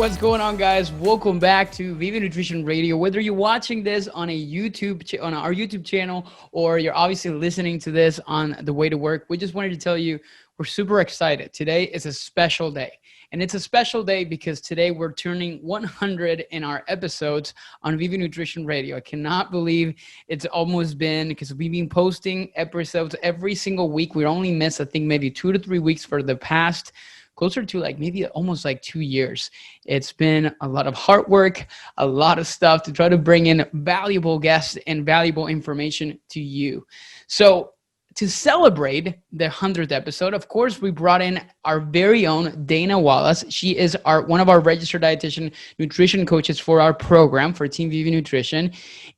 What's going on, guys? Welcome back to Vive Nutrition Radio. Whether you're watching this on on our YouTube channel, or you're obviously listening to this on the way to work, we just wanted to tell you we're super excited. Today is a special day. And it's a special day because today we're turning 100 in our episodes on Vive Nutrition Radio. I cannot believe it's almost been, because we've been posting episodes every single week. We only missed, I think, maybe 2 to 3 weeks for the past closer to maybe almost 2 years. It's been a lot of hard work, a lot of stuff to try to bring in valuable guests and valuable information to you. So to celebrate the 100th episode, of course, we brought in our very own Dana Wallace. She is one of our registered dietitian nutrition coaches for our program for Team Vive Nutrition.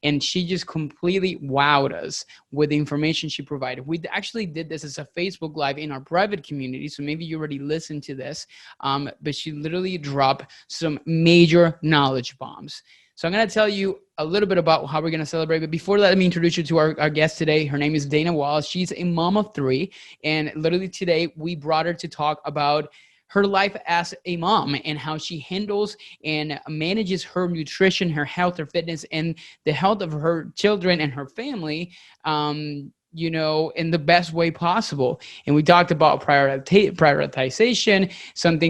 And she just completely wowed us with the information she provided. We actually did this as a Facebook Live in our private community. So maybe you already listened to this, but she literally dropped some major knowledge bombs. So I'm going to tell you a little bit about how we're going to celebrate. But before that, let me introduce you to our guest today. Her name is Dana Wallace. She's a mom of 3. And literally today, we brought her to talk about her life as a mom and how she handles and manages her nutrition, her health, her fitness, and the health of her children and her family, in the best way possible. And we talked about prioritization,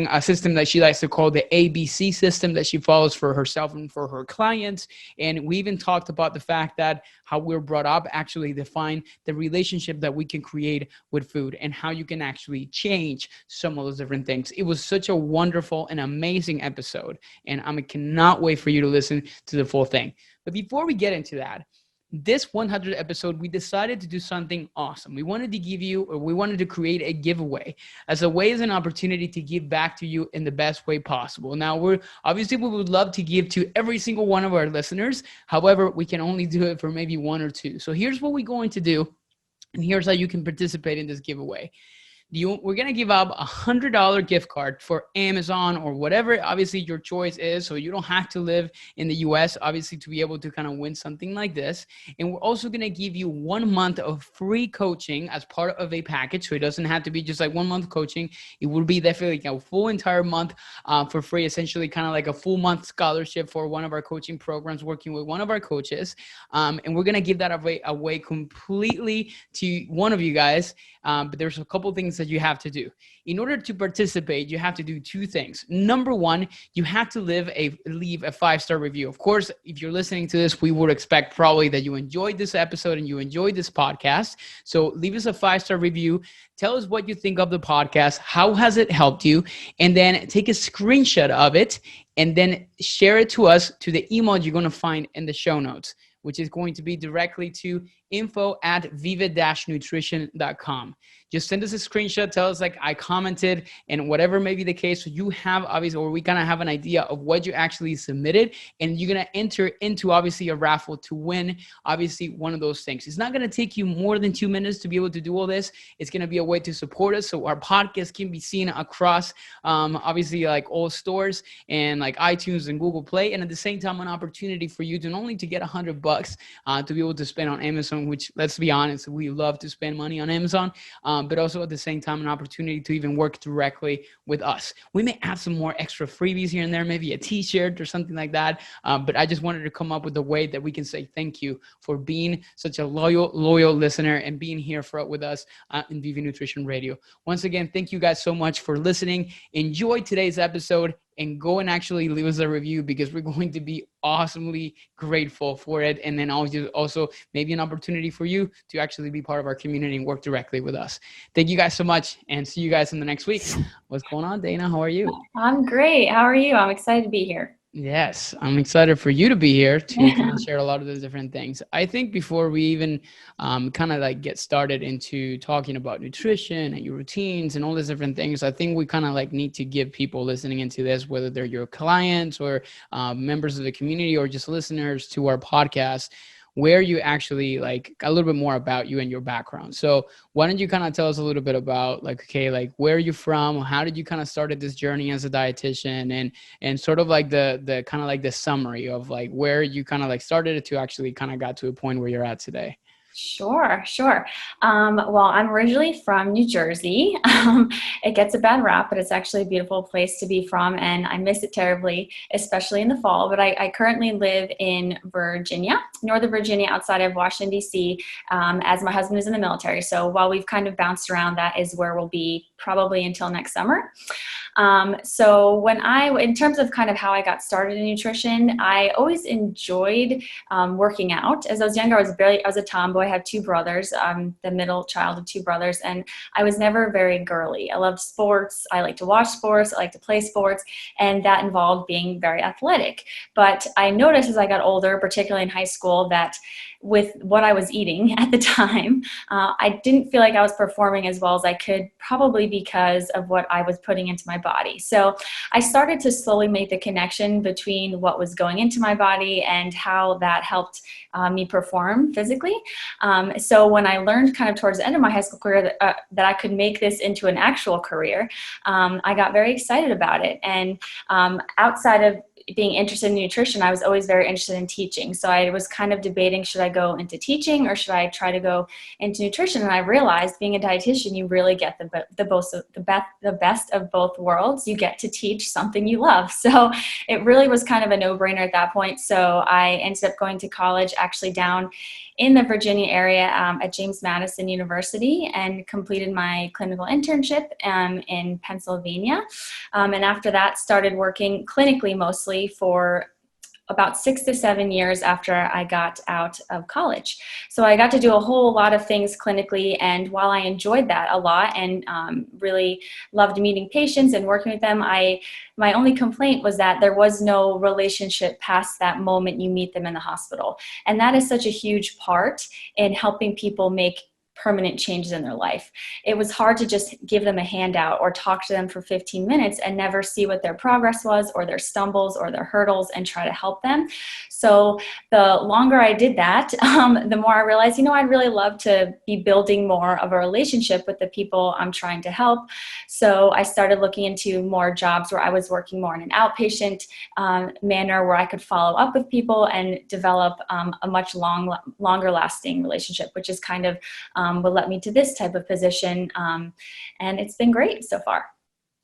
a system that she likes to call the ABC system that she follows for herself and for her clients. And we even talked about the fact that how we're brought up actually define the relationship that we can create with food and how you can actually change some of those different things. It was such a wonderful and amazing episode. And I cannot wait for you to listen to the full thing. But before we get into that, this 100th episode, we decided to do something awesome. We wanted to create a giveaway as an opportunity to give back to you in the best way possible. Now, we would love to give to every single one of our listeners. However, we can only do it for maybe 1 or 2. So here's what we're going to do, and here's how you can participate in this giveaway. We're going to give up a $100 gift card for Amazon or whatever, obviously, your choice is. So you don't have to live in the US, obviously, to be able to kind of win something like this. And we're also going to give you 1 month of free coaching as part of a package. So it doesn't have to be just 1 month coaching. It will be definitely a full entire month for free, essentially kind of like a full month scholarship for one of our coaching programs working with one of our coaches. And we're going to give that away completely to one of you guys. But there's a couple things that you have to do. In order to participate, you have to do 2 things. Number 1, you have to leave a 5-star review. Of course, if you're listening to this, we would expect probably that you enjoyed this episode and you enjoyed this podcast. So leave us a 5-star review. Tell us what you think of the podcast. How has it helped you? And then take a screenshot of it and then share it to us to the email you're going to find in the show notes, which is going to be directly to info@vive-nutrition.com. Just send us a screenshot. Tell us I commented, and whatever may be the case. So you have obviously, or we kind of have an idea of what you actually submitted, and you're going to enter into obviously a raffle to win obviously one of those things. It's not going to take you more than 2 minutes to be able to do all this. It's going to be a way to support us so our podcast can be seen across obviously all stores and iTunes and Google Play, and at the same time an opportunity for you to not only to get $100 to be able to spend on Amazon, which, let's be honest, we love to spend money on Amazon, but also at the same time an opportunity to even work directly with us. We may add some more extra freebies here and there, maybe a t-shirt or something like that, but I just wanted to come up with a way that we can say thank you for being such a loyal listener and being here with us in Vive Nutrition Radio. Once again, thank you guys so much for listening. Enjoy today's episode and go and actually leave us a review, because we're going to be awesomely grateful for it. And then also maybe an opportunity for you to actually be part of our community and work directly with us. Thank you guys so much, and see you guys in the next week. What's going on, Dana? How are you? I'm great. How are you? I'm excited to be here. Yes, I'm excited for you to be here to kind of share a lot of those different things. I think before we even kind of get started into talking about nutrition and your routines and all these different things, I think we kind of need to give people listening into this, whether they're your clients or members of the community or just listeners to our podcast, where you actually a little bit more about you and your background. So why don't you kind of tell us a little bit about where are you from? How did you kind of started this journey as a dietitian, and sort of the kind of the summary of where you kind of started it to actually kind of got to a point where you're at today? Sure, sure. Well, I'm originally from New Jersey. It gets a bad rap, but it's actually a beautiful place to be from, and I miss it terribly, especially in the fall. But I currently live in Virginia, Northern Virginia, outside of Washington, D.C., as my husband is in the military. So while we've kind of bounced around, that is where we'll be probably until next summer. So in terms of kind of how I got started in nutrition, I always enjoyed working out. As I was younger, I was a tomboy. I had two brothers. I'm the middle child of two brothers, and I was never very girly. I loved sports. I like to watch sports. I like to play sports, and that involved being very athletic. But I noticed as I got older, particularly in high school, that with what I was eating at the time, I didn't feel like I was performing as well as I could, probably because of what I was putting into my body. So I started to slowly make the connection between what was going into my body and how that helped me perform physically. So when I learned kind of towards the end of my high school career that I could make this into an actual career, I got very excited about it. And outside of being interested in nutrition, I was always very interested in teaching. So I was kind of debating, should I go into teaching or should I try to go into nutrition? And I realized being a dietitian, you really get the best of both worlds. You get to teach something you love. So it really was kind of a no-brainer at that point. So I ended up going to college actually down in the Virginia area at James Madison University, and completed my clinical internship in Pennsylvania. And after that, started working clinically mostly for about 6 to 7 years after I got out of college. So I got to do a whole lot of things clinically, and while I enjoyed that a lot and really loved meeting patients and working with them, my only complaint was that there was no relationship past that moment you meet them in the hospital. And that is such a huge part in helping people make permanent changes in their life. It was hard to just give them a handout or talk to them for 15 minutes and never see what their progress was or their stumbles or their hurdles and try to help them. So the longer I did that, the more I realized, I'd really love to be building more of a relationship with the people I'm trying to help. So I started looking into more jobs where I was working more in an outpatient manner, where I could follow up with people and develop a much longer lasting relationship, which is kind of what led me to this type of position. And it's been great so far.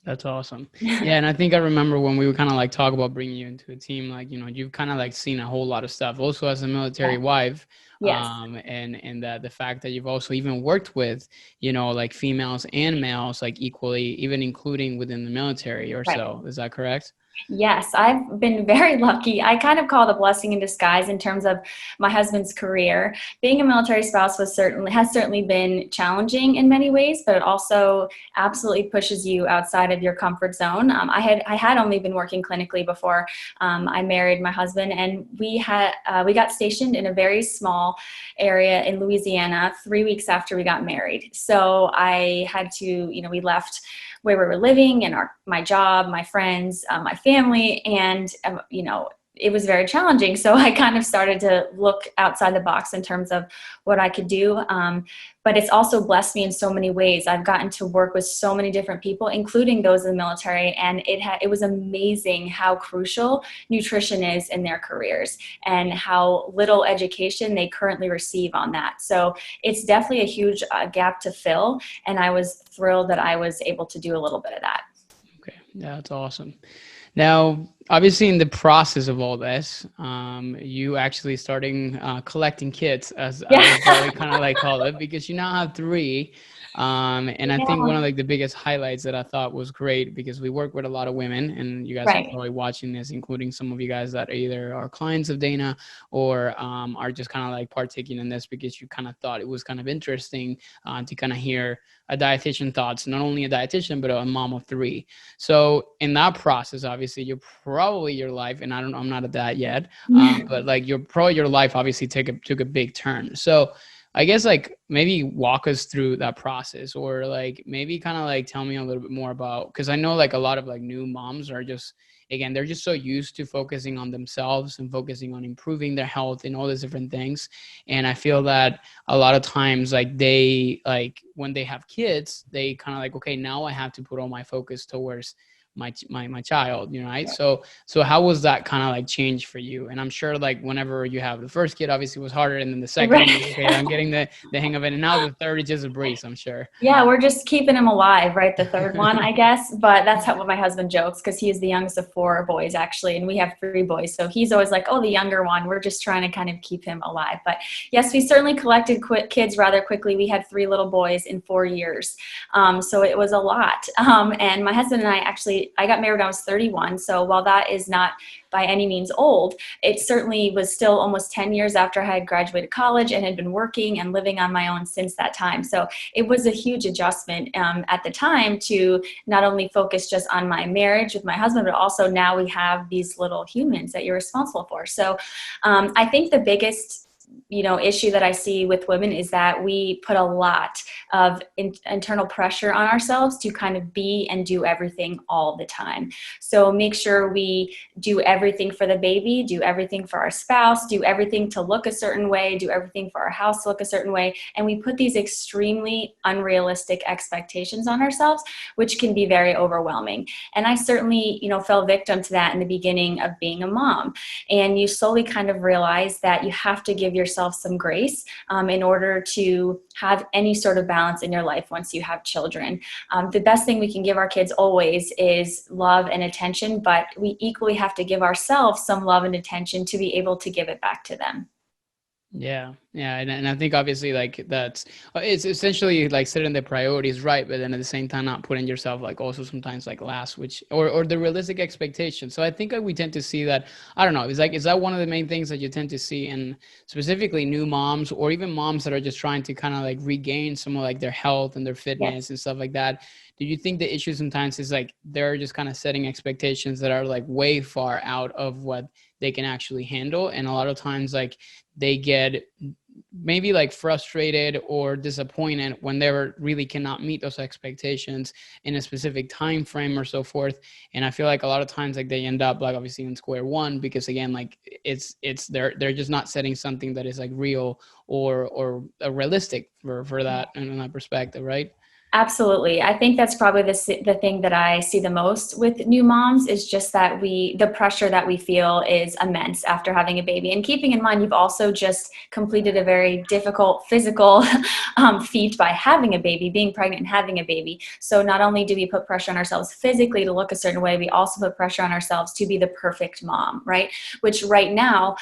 That's awesome. Yeah. And I think I remember when we would kind of like talk about bringing you into a team, like, you've kind of like seen a whole lot of stuff also as a military wife. Yes. And that the fact that you've also even worked with, like females and males, like equally, even including within the military or Right. so. Is that correct? Yes, I've been very lucky. I kind of call it a blessing in disguise in terms of my husband's career. Being a military spouse has certainly been challenging in many ways, but it also absolutely pushes you outside of your comfort zone. I had only been working clinically before I married my husband, and we got stationed in a very small area in Louisiana 3 weeks after we got married. So I had to, we left where we were living and my job, my friends, my family, and it was very challenging. So I kind of started to look outside the box in terms of what I could do. But it's also blessed me in so many ways. I've gotten to work with so many different people, including those in the military, and it was amazing how crucial nutrition is in their careers and how little education they currently receive on that. So it's definitely a huge gap to fill, and I was thrilled that I was able to do a little bit of that. Okay. Yeah, that's awesome. Now, obviously, in the process of all this, you actually starting collecting kits, as I would kind of like call it, because you now have 3. And I think one of like the biggest highlights that I thought was great, because we work with a lot of women, and you guys are probably watching this, including some of you guys that either are clients of Dana or are just kind of like partaking in this because you kind of thought it was kind of interesting to kind of hear a dietitian thoughts, not only a dietitian, but a mom of 3. So in that process, obviously you're probably your life, and I'm not at that yet, but like your life obviously took a big turn. So I guess like maybe walk us through that process, or like maybe kind of like tell me a little bit more about, because I know like a lot of like new moms are just, again, they're just so used to focusing on themselves and focusing on improving their health and all these different things. And I feel that a lot of times like they, like when they have kids, they kind of like, okay, now I have to put all my focus towards my child, right? So how was that kind of like change for you? And I'm sure like whenever you have the first kid, obviously it was harder, and then the second one, Right. okay, I'm getting the hang of it, and now the third is just a breeze, I'm sure. Yeah, we're just keeping him alive, right? The third one, I guess. But that's how what my husband jokes, because he is the youngest of four boys, actually, and we have three boys. So he's always like, "Oh, the younger one." We're just trying to kind of keep him alive. But yes, we certainly collected kids rather quickly. We had three little boys in 4 years, so it was a lot. And my husband and I got married when I was 31. So while that is not by any means old, it certainly was still almost 10 years after I had graduated college and had been working and living on my own since that time. So it was a huge adjustment at the time to not only focus just on my marriage with my husband, but also now we have these little humans that you're responsible for. So I think the biggest issue that I see with women is that we put a lot of internal pressure on ourselves to kind of be and do everything all the time. So make sure we do everything for the baby, do everything for our spouse, do everything to look a certain way, do everything for our house to look a certain way. And we put these extremely unrealistic expectations on ourselves, which can be very overwhelming. And I certainly, fell victim to that in the beginning of being a mom. And you slowly kind of realize that you have to give yourself some grace in order to have any sort of balance in your life once you have children. The best thing we can give our kids always is love and attention, but we equally have to give ourselves some love and attention to be able to give it back to them. Yeah. And I think obviously like it's essentially like setting the priorities right, but then at the same time not putting yourself like also sometimes like last, which or the realistic expectation. So I think we tend to see that, I don't know, is that one of the main things that you tend to see in specifically new moms or even moms that are just trying to kind of like regain some of like their health and their fitness and stuff like that? Do you think the issue sometimes is like they're just kind of setting expectations that are like way far out of what they can actually handle? And a lot of times like they get maybe like frustrated or disappointed when they really cannot meet those expectations in a specific time frame or so forth. And I feel like a lot of times like they end up like obviously in square one, because again, like they're just not setting something that is like real or realistic for that in that perspective, right? Absolutely. I think that's probably the thing that I see the most with new moms is just that the pressure that we feel is immense after having a baby. And keeping in mind, you've also just completed a very difficult physical feat by having a baby, being pregnant and having a baby. So not only do we put pressure on ourselves physically to look a certain way, we also put pressure on ourselves to be the perfect mom, right? Which right now,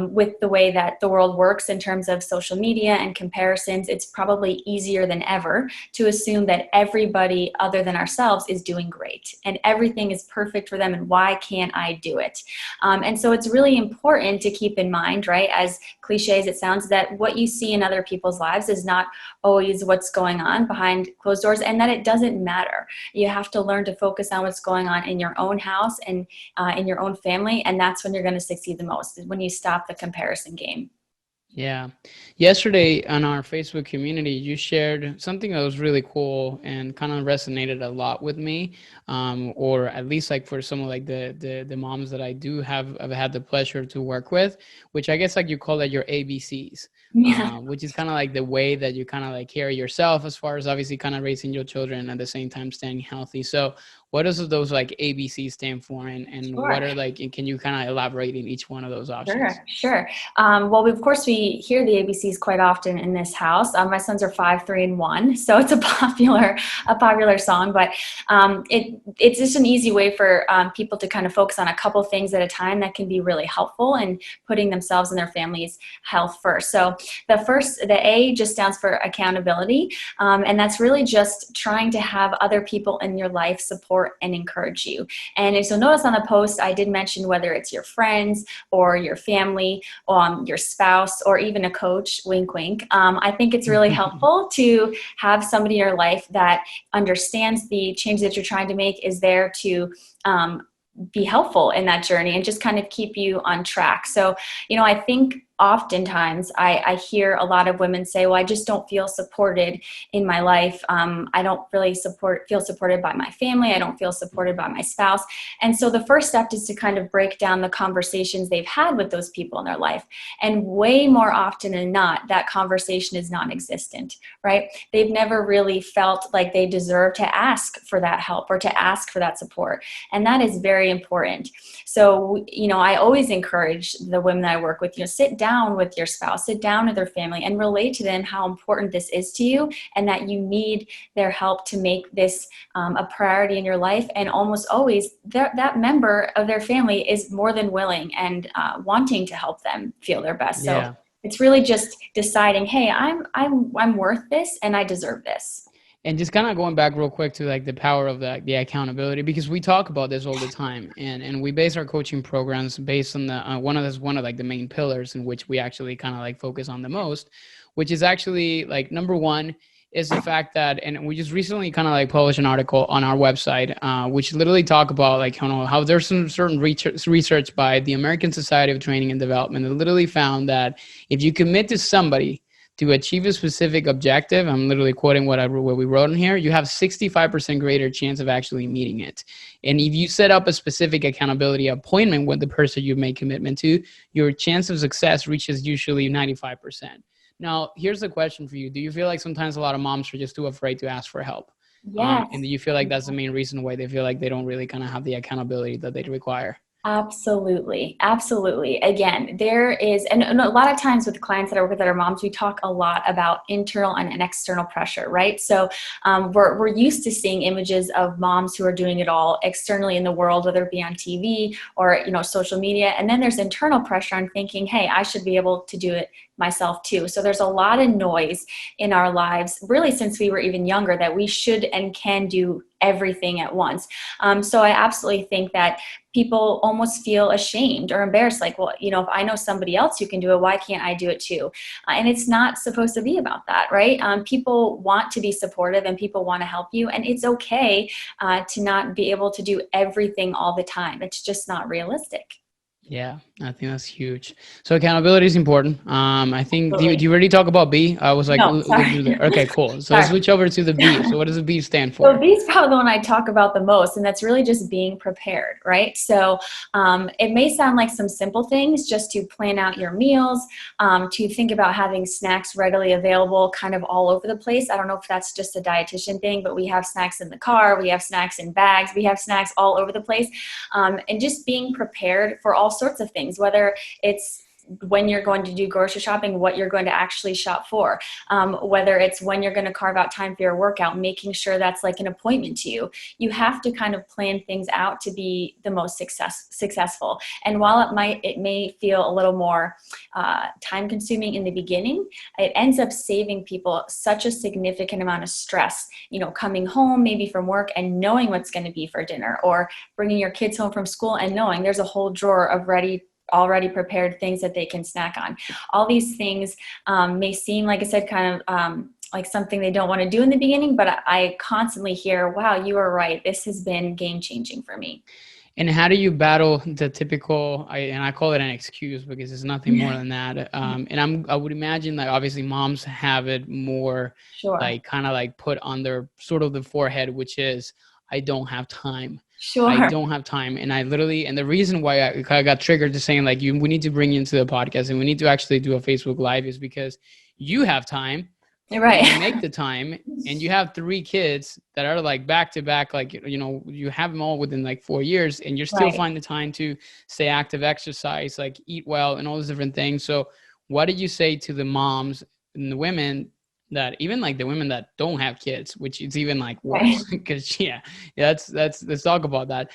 with the way that the world works in terms of social media and comparisons, it's probably easier than ever to assume that everybody other than ourselves is doing great and everything is perfect for them, and why can't I do it? And so it's really important to keep in mind, right, as cliche as it sounds, that what you see in other people's lives is not always what's going on behind closed doors, and that it doesn't matter. You have to learn to focus on what's going on in your own house and in your own family, and that's when you're going to succeed the most, when you stop the comparison game. Yeah. Yesterday on our Facebook community, you shared something that was really cool and kind of resonated a lot with me. Or at least like for some of like the moms that I've had the pleasure to work with, which I guess like you call it your ABCs, Yeah. which is kind of like the way that you kind of like carry yourself as far as obviously kind of raising your children and at the same time staying healthy. So what does those like ABCs stand for, and Sure. what are like, can you kind of elaborate in each one of those options? Sure. Well, of course, we hear the ABCs quite often in this house. My sons are 5, 3, and 1, so it's a popular song. But it's just an easy way for people to kind of focus on a couple things at a time that can be really helpful in putting themselves and their family's health first. So the A just stands for accountability, and that's really just trying to have other people in your life support and encourage you. And if you'll notice on the post, I did mention whether it's your friends or your family, your spouse, or even a coach, wink, wink. I think it's really helpful to have somebody in your life that understands the change that you're trying to make, is there to be helpful in that journey and just kind of keep you on track. So, I think oftentimes I hear a lot of women say, well, I just don't feel supported in my life. I don't really feel supported by my family. I don't feel supported by my spouse. And so the first step is to kind of break down the conversations they've had with those people in their life. And way more often than not, that conversation is non-existent, right? They've never really felt like they deserve to ask for that help or to ask for that support. And that is very important. So, I always encourage the women that I work with, sit down with your spouse, sit down with their family and relate to them how important this is to you and that you need their help to make this a priority in your life. And almost always that member of their family is more than willing and wanting to help them feel their best. Yeah. So it's really just deciding, hey, I'm worth this and I deserve this. And just kind of going back real quick to like the power of the accountability, because we talk about this all the time, and we base our coaching programs based on the one of like the main pillars in which we actually kind of like focus on the most, which is actually like number one is the fact that, and we just recently kind of like published an article on our website, which literally talk about like, how there's some certain research by the American Society of Training and Development that literally found that if you commit to somebody to achieve a specific objective, I'm literally quoting what we wrote in here, you have 65% greater chance of actually meeting it. And if you set up a specific accountability appointment with the person you've made commitment to, your chance of success reaches usually 95%. Now, here's the question for you. Do you feel like sometimes a lot of moms are just too afraid to ask for help? Yes. And do you feel like that's the main reason why they feel like they don't really kind of have the accountability that they require? Absolutely. Absolutely. Again, there is, and a lot of times with clients that I work with that are moms, we talk a lot about internal and external pressure, right? So we're used to seeing images of moms who are doing it all externally in the world, whether it be on TV or, social media. And then there's internal pressure on thinking, hey, I should be able to do it myself too. So there's a lot of noise in our lives, really since we were even younger, that we should and can do everything at once. So I absolutely think that people almost feel ashamed or embarrassed, like, well, if I know somebody else who can do it, why can't I do it too? And it's not supposed to be about that, right? People want to be supportive and people want to help you, and it's okay to not be able to do everything all the time. It's just not realistic. Yeah, I think that's huge. So accountability is important. I think, do Absolutely. you already talk about B? I was like, No, look through sorry. there. Okay, cool. So Sorry. let's switch over to the B. So what does the B stand So for? B is probably the one I talk about the most, and that's really just being prepared, right? So it may sound like some simple things, just to plan out your meals, to think about having snacks readily available kind of all over the place. I don't know if that's just a dietitian thing, but we have snacks in the car, we have snacks in bags, we have snacks all over the place. And just being prepared for all sorts of things, whether it's when you're going to do grocery shopping, what you're going to actually shop for, whether it's when you're going to carve out time for your workout, making sure that's like an appointment to you. You have to kind of plan things out to be the most successful. And while it may feel a little more time consuming in the beginning, it ends up saving people such a significant amount of stress, coming home maybe from work and knowing what's going to be for dinner, or bringing your kids home from school and knowing there's a whole drawer of already prepared things that they can snack on. All these things may seem, like I said, kind of like something they don't want to do in the beginning, but I constantly hear, wow, you are right. This has been game changing for me. And how do you battle the typical, and I call it an excuse because it's nothing more than that. And I would imagine that obviously moms have it more Sure. like kind of like put on their sort of the forehead, which is, I don't have time. Sure. I don't have time. And and the reason why I got triggered to saying like, we need to bring you into the podcast and we need to actually do a Facebook Live is because you have time. Right. You make the time, and you have 3 kids that are like back to back, like, you have them all within like 4 years, and you're still Right. finding the time to stay active, exercise, like eat well, and all those different things. So what did you say to the moms and the women that, even like the women that don't have kids, which is even like worse, because let's talk about that.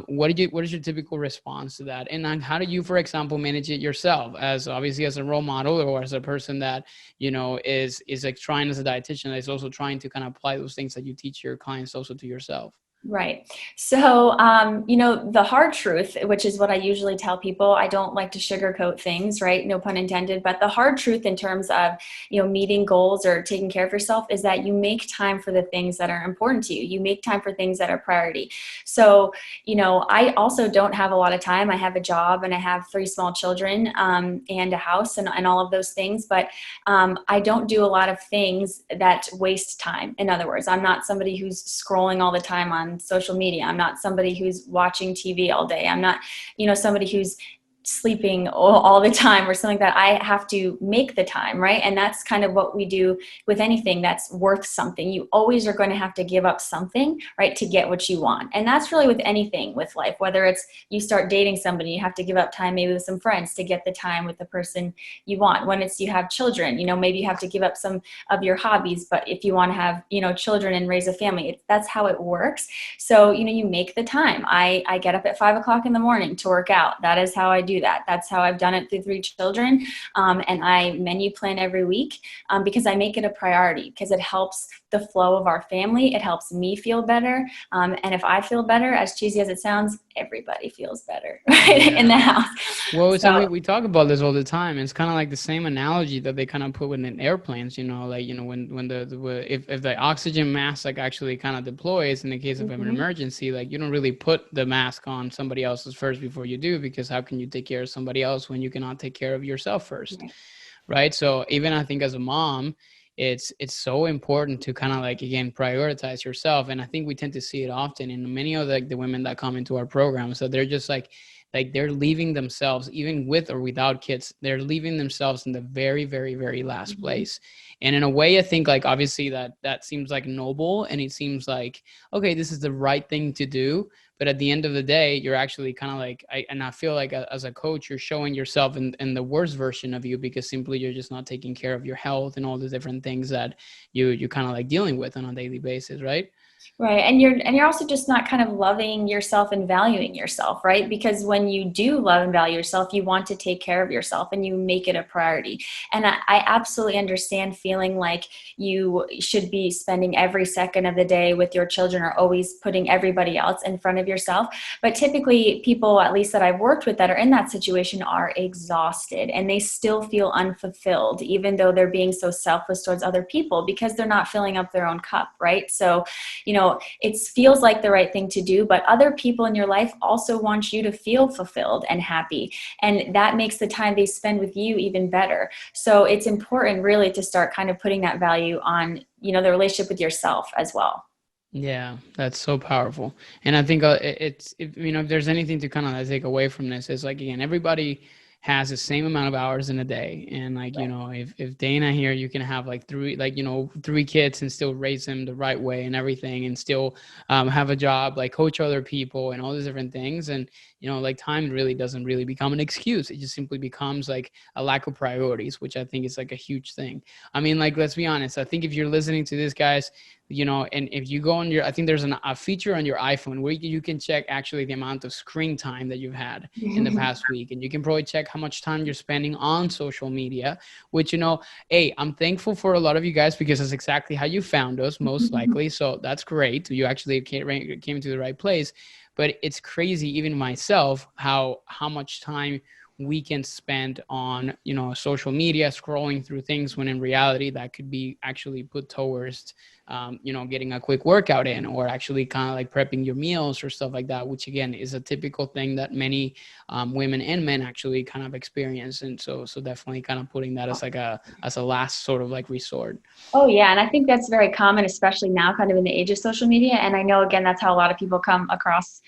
What is your typical response to that? And then how do you, for example, manage it yourself, as obviously as a role model, or as a person that, is like trying as a dietitian, that is also trying to kind of apply those things that you teach your clients also to yourself? Right. So, the hard truth, which is what I usually tell people, I don't like to sugarcoat things, right? No pun intended. But the hard truth in terms of, meeting goals or taking care of yourself is that you make time for the things that are important to you. You make time for things that are priority. So, I also don't have a lot of time. I have a job and I have 3 small children, and a house and all of those things. But I don't do a lot of things that waste time. In other words, I'm not somebody who's scrolling all the time on social media. I'm not somebody who's watching TV all day. I'm not, somebody who's sleeping all the time or something that I have to make the time, right? And that's kind of what we do with anything that's worth something. You always are going to have to give up something, right, to get what you want. And that's really with anything with life, whether it's you start dating somebody, you have to give up time maybe with some friends to get the time with the person you want. When it's you have children, maybe you have to give up some of your hobbies, but if you want to have, children and raise a family, that's how it works. So, you make the time. I get up at 5 o'clock in the morning to work out. That is how I do that. That's how I've done it through 3 children. And I menu plan every week because I make it a priority, because it helps the flow of our family. It helps me feel better. And if I feel better, as cheesy as it sounds, everybody feels better, right, in the house. Well, so So, we talk about this all the time. It's kind of like the same analogy that they kind of put within airplanes, like, when if the oxygen mask like actually kind of deploys in the case of an emergency, like you don't really put the mask on somebody else's first before you do, because how can you take care of somebody else when you cannot take care of yourself first? Right. So even I think as a mom, it's so important to kind of like, again, prioritize yourself. And I think we tend to see it often in many of the women that come into our program. So they're just like they're leaving themselves, even with or without kids, they're leaving themselves in the very, very, very last place. And in a way, I think like obviously that seems like noble, and it seems like, okay, this is the right thing to do. But at the end of the day, you're actually kind of like, I feel like as a coach, you're showing yourself in the worst version of you, because simply you're just not taking care of your health and all the different things that you kind of like dealing with on a daily basis, right? right. And you're also just not kind of loving yourself and valuing yourself, right? Because when you do love and value yourself, you want to take care of yourself and you make it a priority. And I absolutely understand feeling like you should be spending every second of the day with your children, or always putting everybody else in front of yourself. But typically people, at least that I've worked with that are in that situation, are exhausted and they still feel unfulfilled, even though they're being so selfless towards other people, because they're not filling up their own cup, right? So, it feels like the right thing to do, but other people in your life also want you to feel fulfilled and happy. And that makes the time they spend with you even better. So it's important really to start kind of putting that value on, the relationship with yourself as well. Yeah, that's so powerful. And I think if there's anything to kind of take away from this, is like, again, everybody has the same amount of hours in a day. And like, if Dana here, you can have like three kids and still raise them the right way and everything, and still have a job, like coach other people and all these different things. And, like time really doesn't really become an excuse. It just simply becomes like a lack of priorities, which I think is like a huge thing. I mean, like, let's be honest. I think if you're listening to this, guys, and if you go on I think there's a feature on your iPhone where you can check actually the amount of screen time that you've had in the past week. And you can probably check how much time you're spending on social media, which, hey, I'm thankful for a lot of you guys, because that's exactly how you found us, most likely. So that's great. You actually came to the right place. But it's crazy, even myself, how much time we can spend on, social media, scrolling through things, when in reality that could be actually put towards, getting a quick workout in, or actually kind of like prepping your meals or stuff like that, which again is a typical thing that many women and men actually kind of experience. And so definitely kind of putting that as a last sort of like resort. Oh, yeah. And I think that's very common, especially now kind of in the age of social media. And I know, again, that's how a lot of people come across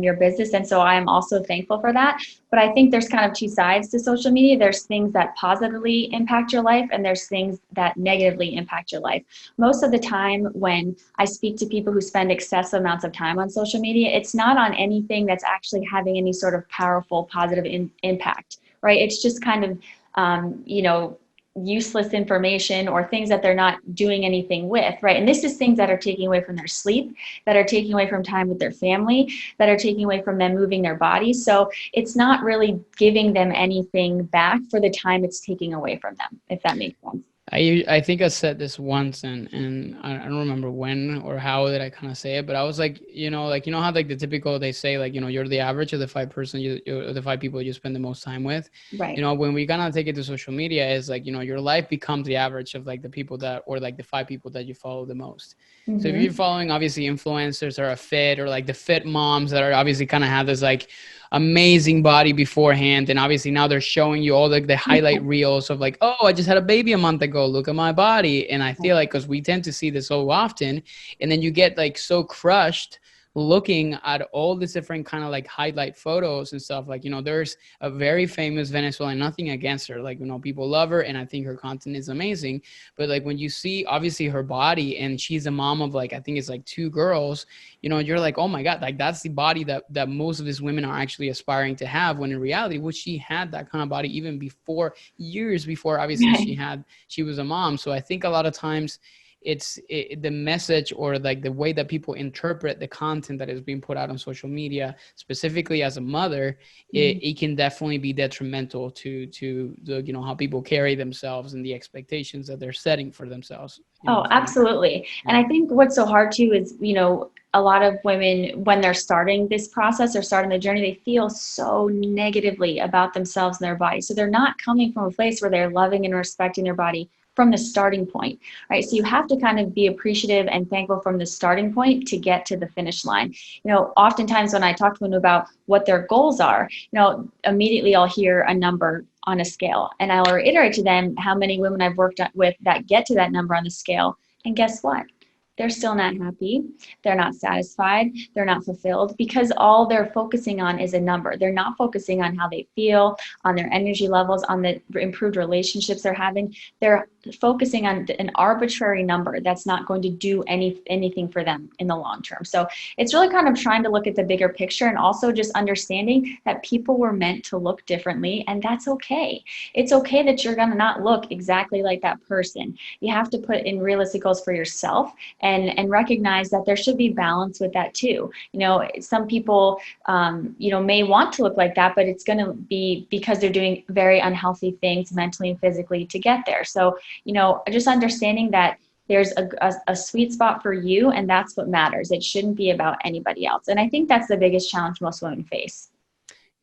your business. And so I am also thankful for that. But I think there's kind of two sides to social media. There's things that positively impact your life, and there's things that negatively impact your life. Most of the time when I speak to people who spend excessive amounts of time on social media, it's not on anything that's actually having any sort of powerful positive impact, right? It's just kind of, useless information or things that they're not doing anything with, right? And this is things that are taking away from their sleep, that are taking away from time with their family, that are taking away from them moving their bodies. So it's not really giving them anything back for the time it's taking away from them, if that makes sense. I think I said this once, and I don't remember when or how did I kind of say it, but I was like, like, how like the typical, they say, like, you're the average of the the five people you spend the most time with. Right. When we kind of take it to social media, is like, your life becomes the average of like the people that, or like the five people that you follow the most. So if you're Mm-hmm. following obviously influencers that are fit, or like the fit moms that are obviously kind of have this like amazing body beforehand, and obviously now they're showing you all the highlight reels of like, oh, I just had a baby a month ago, look at my body. And I feel like, because we tend to see this so often, and then you get like so crushed looking at all these different kind of like highlight photos and stuff. Like, there's a very famous Venezuelan, nothing against her, like, people love her and I think her content is amazing, but like when you see obviously her body, and she's a mom of like, I think it's like two girls, you're like, oh my God, like that's the body that most of these women are actually aspiring to have, when in reality, well, she had that kind of body even before, years before obviously Right. she was a mom. So I think a lot of times the message, or like the way that people interpret the content that is being put out on social media, specifically as a mother, it can definitely be detrimental to the, how people carry themselves and the expectations that they're setting for themselves, Oh, from. absolutely. And Yeah. I think what's so hard too is, a lot of women, when they're starting this process or starting the journey, they feel so negatively about themselves and their body. So they're not coming from a place where they're loving and respecting their body from the starting point, right? So you have to kind of be appreciative and thankful from the starting point to get to the finish line. Oftentimes when I talk to women about what their goals are, immediately I'll hear a number on a scale, and I'll reiterate to them how many women I've worked with that get to that number on the scale. And guess what? They're still not happy. They're not satisfied. They're not fulfilled, because all they're focusing on is a number. They're not focusing on how they feel, on their energy levels, on the improved relationships they're having. They're focusing on an arbitrary number that's not going to do anything for them in the long term. So it's really kind of trying to look at the bigger picture, and also just understanding that people were meant to look differently, and that's okay. It's okay that you're going to not look exactly like that person. You have to put in realistic goals for yourself, and recognize that there should be balance with that too. Some people may want to look like that, but it's going to be because they're doing very unhealthy things mentally and physically to get there. So just understanding that there's a sweet spot for you, and that's what matters. It shouldn't be about anybody else. And I think that's the biggest challenge most women face.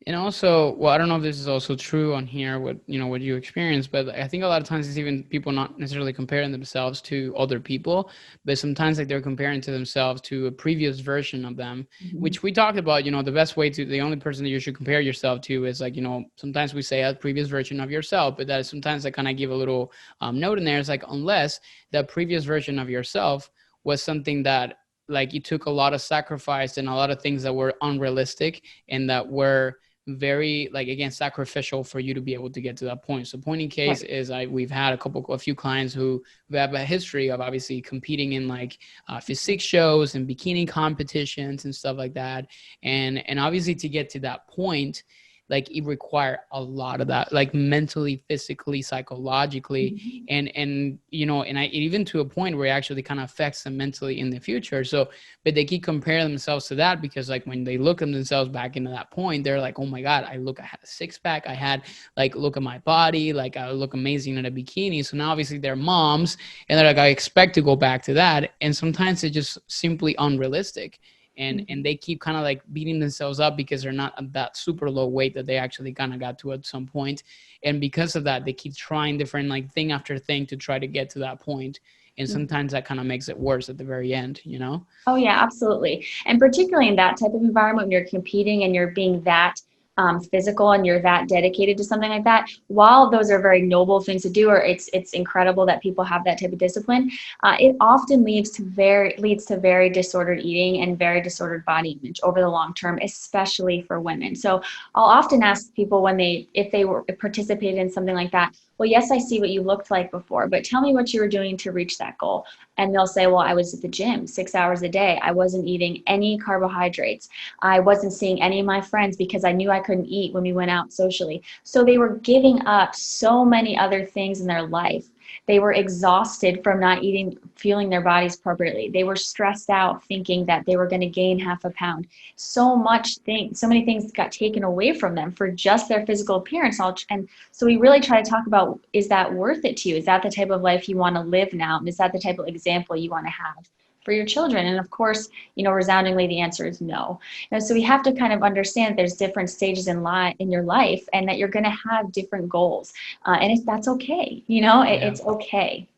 And also, well, I don't know if this is also true on here, what you experience, but I think a lot of times it's even people not necessarily comparing themselves to other people, but sometimes like they're comparing to themselves to a previous version of them, Mhm. which we talked about. The only person that you should compare yourself to is like, sometimes we say a previous version of yourself, but that is sometimes I kind of give a little note in there. It's like, unless that previous version of yourself was something that, like, it took a lot of sacrifice and a lot of things that were unrealistic and that were very, like, again, sacrificial for you to be able to get to that point. So point in case Right. is we've had a few clients who have a history of obviously competing in like physique shows and bikini competitions and stuff like that, and obviously to get to that point, like, it require a lot of that, like mentally, physically, psychologically, Mhm. and I even to a point where it actually kind of affects them mentally in the future. So, but they keep comparing themselves to that, because like when they look at themselves back into that point, they're like, oh my God, I had a six pack, I had, like, look at my body, like I look amazing in a bikini. So now obviously they're moms, and they're like, I expect to go back to that, and sometimes it's just simply unrealistic, and Mhm. they keep kind of like beating themselves up because they're not at that super low weight that they actually kind of got to at some point. And because of that, they keep trying different, like, thing after thing to try to get to that point, and Mhm. sometimes that kind of makes it worse at the very end. Oh, yeah, absolutely. And particularly in that type of environment, when you're competing and you're being that physical and you're that dedicated to something like that, while those are very noble things to do, or it's incredible that people have that type of discipline, it often leads to very disordered eating and very disordered body image over the long term, especially for women. So I'll often ask people if they were participated in something like that, well, yes, I see what you looked like before, but tell me what you were doing to reach that goal. And they'll say, well, I was at the gym 6 hours a day. I wasn't eating any carbohydrates. I wasn't seeing any of my friends because I knew I couldn't eat when we went out socially. So they were giving up so many other things in their life They were exhausted from not eating, fueling their bodies appropriately. They were stressed out thinking that they were going to gain half a pound. So many things got taken away from them for just their physical appearance. And so we really try to talk about, is that worth it to you? Is that the type of life you want to live now? And is that the type of example you want to have for your children? And of course, resoundingly, the answer is no. So we have to kind of understand there's different stages in your life, and that you're going to have different goals. And that's okay. It's okay.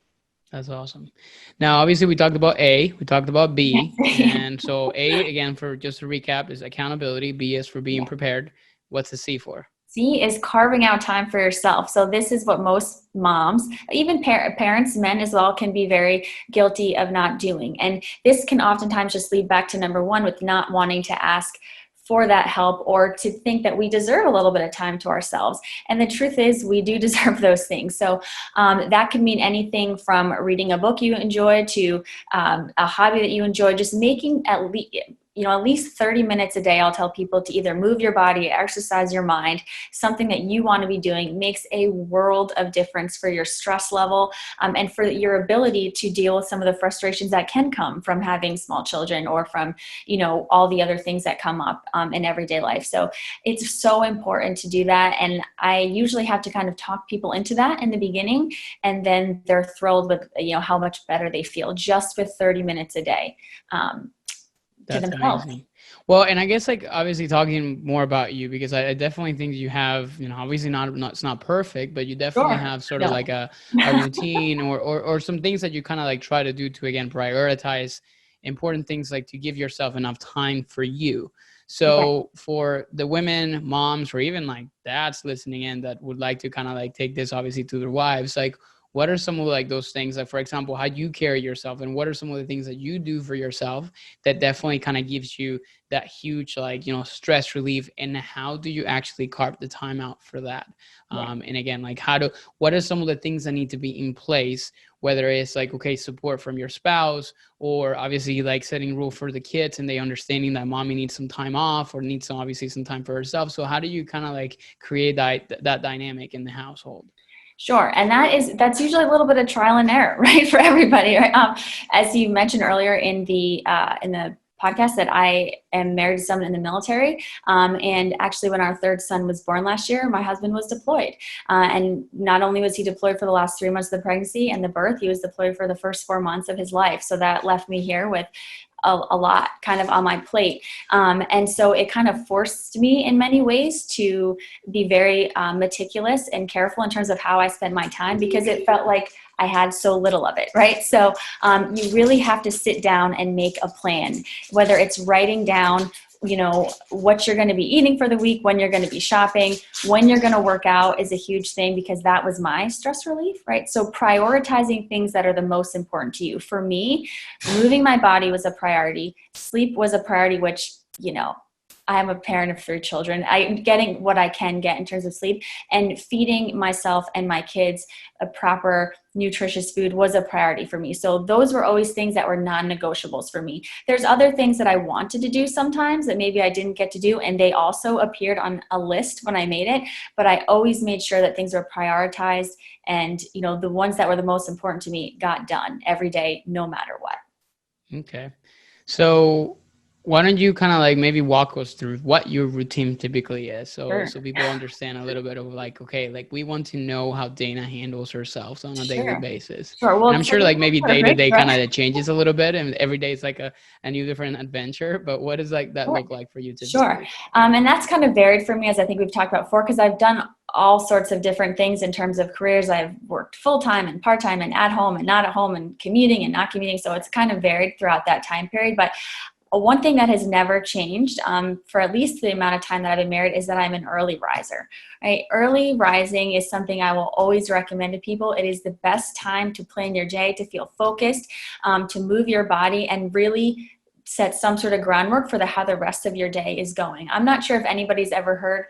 That's awesome. Now, obviously, we talked about A, we talked about B. And so A, again, for just to recap, is accountability. B is for being prepared. What's the C for? C is carving out time for yourself. So this is what most moms, even parents, men as well, can be very guilty of not doing. And this can oftentimes just lead back to number one, with not wanting to ask for that help, or to think that we deserve a little bit of time to ourselves. And the truth is, we do deserve those things. So that could mean anything from reading a book you enjoy to a hobby that you enjoy, just making at least 30 minutes a day. I'll tell people to either move your body, exercise your mind. Something that you want to be doing makes a world of difference for your stress level, and for your ability to deal with some of the frustrations that can come from having small children, or from, all the other things that come up in everyday life. So it's so important to do that. And I usually have to kind of talk people into that in the beginning, and then they're thrilled with, how much better they feel just with 30 minutes a day. That's amazing. Well, and I guess, like, obviously talking more about you, because I definitely think you have, obviously not it's not perfect, but you definitely have sort of like a routine or some things that you kind of like try to do to, again, prioritize important things, like to give yourself enough time for you. So for the women, moms, or even like dads listening in that would like to kind of like take this obviously to their wives, like, what are some of like those things, like, for example, how you carry yourself, and what are some of the things that you do for yourself that definitely kind of gives you that huge, like, stress relief, and how do you actually carve the time out for that? And again, like, what are some of the things that need to be in place, whether it's like, okay, support from your spouse, or obviously like setting rule for the kids and they understanding that mommy needs some time off, or needs obviously some time for herself. So how do you kind of like create that dynamic in the household? Sure. And that's usually a little bit of trial and error, right, for everybody. Right? As you mentioned earlier in the podcast, that I am married to someone in the military. And actually, when our third son was born last year, my husband was deployed. And not only was he deployed for the last 3 months of the pregnancy and the birth, he was deployed for the first 4 months of his life. So that left me here with a lot kind of on my plate. And so it kind of forced me in many ways to be very meticulous and careful in terms of how I spend my time, because it felt like I had so little of it, right? So you really have to sit down and make a plan, whether it's writing down what you're going to be eating for the week, when you're going to be shopping, when you're going to work out is a huge thing, because that was my stress relief, right? So prioritizing things that are the most important to you. For me, moving my body was a priority. Sleep was a priority, which, I am a parent of 3 children. I'm getting what I can get in terms of sleep, and feeding myself and my kids a proper, nutritious food was a priority for me. So those were always things that were non-negotiables for me. There's other things that I wanted to do sometimes that maybe I didn't get to do, and they also appeared on a list when I made it. But I always made sure that things were prioritized, and the ones that were the most important to me got done every day, no matter what. Okay. So why don't you kind of like maybe walk us through what your routine typically is, so people understand a little bit of like, okay, like we want to know how Dana handles herself on a daily basis. Sure. Well, and I'm sure like maybe day to day kind of changes a little bit, and every day is like a new different adventure. But what does like that look like for you typically? Sure. And that's kind of varied for me, as I think we've talked about before, because I've done all sorts of different things in terms of careers. I've worked full-time and part-time and at home and not at home and commuting and not commuting. So it's kind of varied throughout that time period. But one thing that has never changed for at least the amount of time that I've been married is that I'm an early riser. Right? Early rising is something I will always recommend to people. It is the best time to plan your day, to feel focused, to move your body, and really set some sort of groundwork for how the rest of your day is going. I'm not sure if anybody's ever heard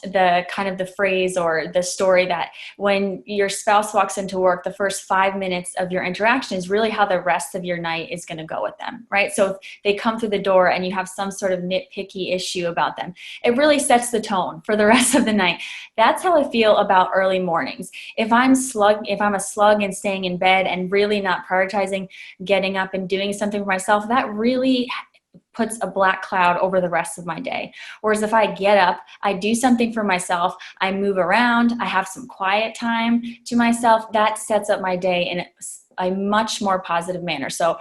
the kind of the phrase or the story that when your spouse walks into work, the first 5 minutes of your interaction is really how the rest of your night is going to go with them, right? So if they come through the door and you have some sort of nitpicky issue about them, it really sets the tone for the rest of the night. That's how I feel about early mornings. If I'm a slug and staying in bed and really not prioritizing getting up and doing something for myself, that really puts a black cloud over the rest of my day. Whereas if I get up, I do something for myself, I move around, I have some quiet time to myself, that sets up my day in a much more positive manner. So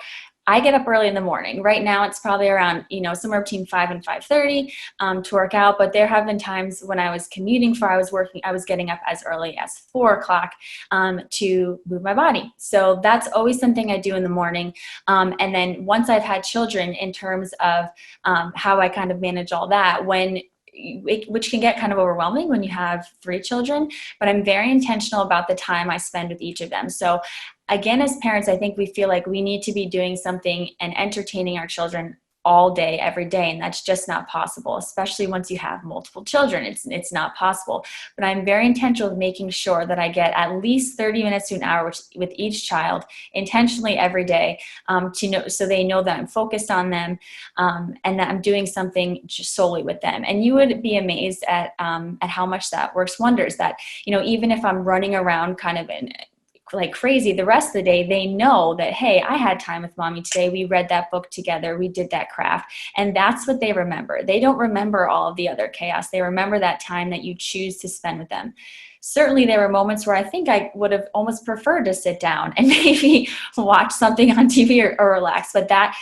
I get up early in the morning. Right now it's probably around, somewhere between 5 and 5:30 to work out. But there have been times when I was commuting I was getting up as early as 4 o'clock to move my body. So that's always something I do in the morning. And then once I've had children, in terms of how I kind of manage all that, which can get kind of overwhelming when you have 3 children, but I'm very intentional about the time I spend with each of them. So again, as parents, I think we feel like we need to be doing something and entertaining our children all day, every day, and that's just not possible, especially once you have multiple children. It's not possible. But I'm very intentional of making sure that I get at least 30 minutes to an hour with each child intentionally every day, so they know that I'm focused on them, and that I'm doing something just solely with them. And you would be amazed at how much that works wonders. That, even if I'm running around kind of like crazy the rest of the day, they know that, hey, I had time with mommy today. We read that book together. We did that craft. And that's what they remember. They don't remember all of the other chaos. They remember that time that you choose to spend with them. Certainly there were moments where I think I would have almost preferred to sit down and maybe watch something on TV or relax, but that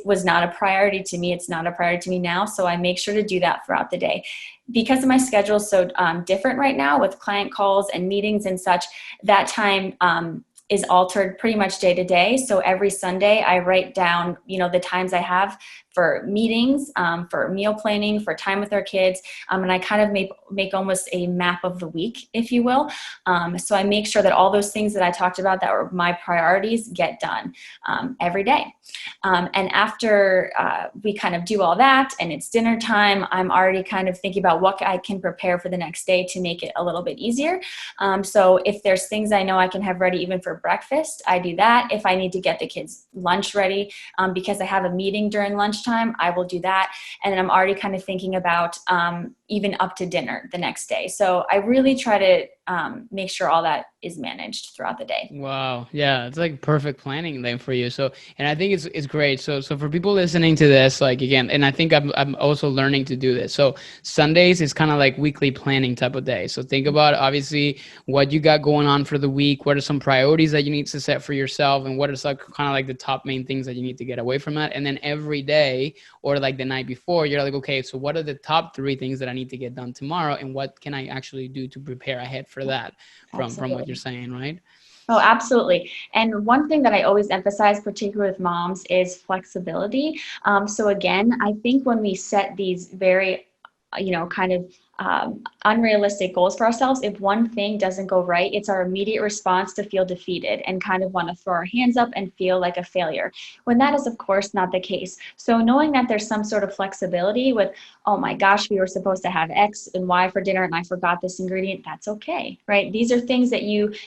was not a priority to me. It's not a priority to me now. So I make sure to do that throughout the day. Because of my schedule so different right now with client calls and meetings and such, that time is altered pretty much day to day. So every Sunday I write down, the times I have for meetings, for meal planning, for time with our kids. And I kind of make almost a map of the week, if you will. So I make sure that all those things that I talked about that were my priorities get done every day. And after we kind of do all that and it's dinner time, I'm already kind of thinking about what I can prepare for the next day to make it a little bit easier. So if there's things I know I can have ready even for breakfast, I do that. If I need to get the kids lunch ready because I have a meeting during lunchtime, I will do that. And then I'm already kind of thinking about even up to dinner the next day. So I really try to make sure all that is managed throughout the day. Wow. Yeah. It's like perfect planning then for you. So, and I think it's great. So for people listening to this, like again, and I think I'm also learning to do this. So Sundays is kind of like weekly planning type of day. So think about obviously what you got going on for the week. What are some priorities that you need to set for yourself? And what is like kind of like the top main things that you need to get away from that? And then every day or like the night before, you're like, okay, so what are the top 3 things that I need to get done tomorrow? And what can I actually do to prepare ahead for that from what you're saying, right? Oh, absolutely. And one thing that I always emphasize, particularly with moms, is flexibility. So again, I think when we set these very, kind of unrealistic goals for ourselves, if one thing doesn't go right, it's our immediate response to feel defeated and kind of want to throw our hands up and feel like a failure, when that is of course not the case. So knowing that there's some sort of flexibility with, oh my gosh, we were supposed to have X and Y for dinner and I forgot this ingredient, that's okay, right? These are things that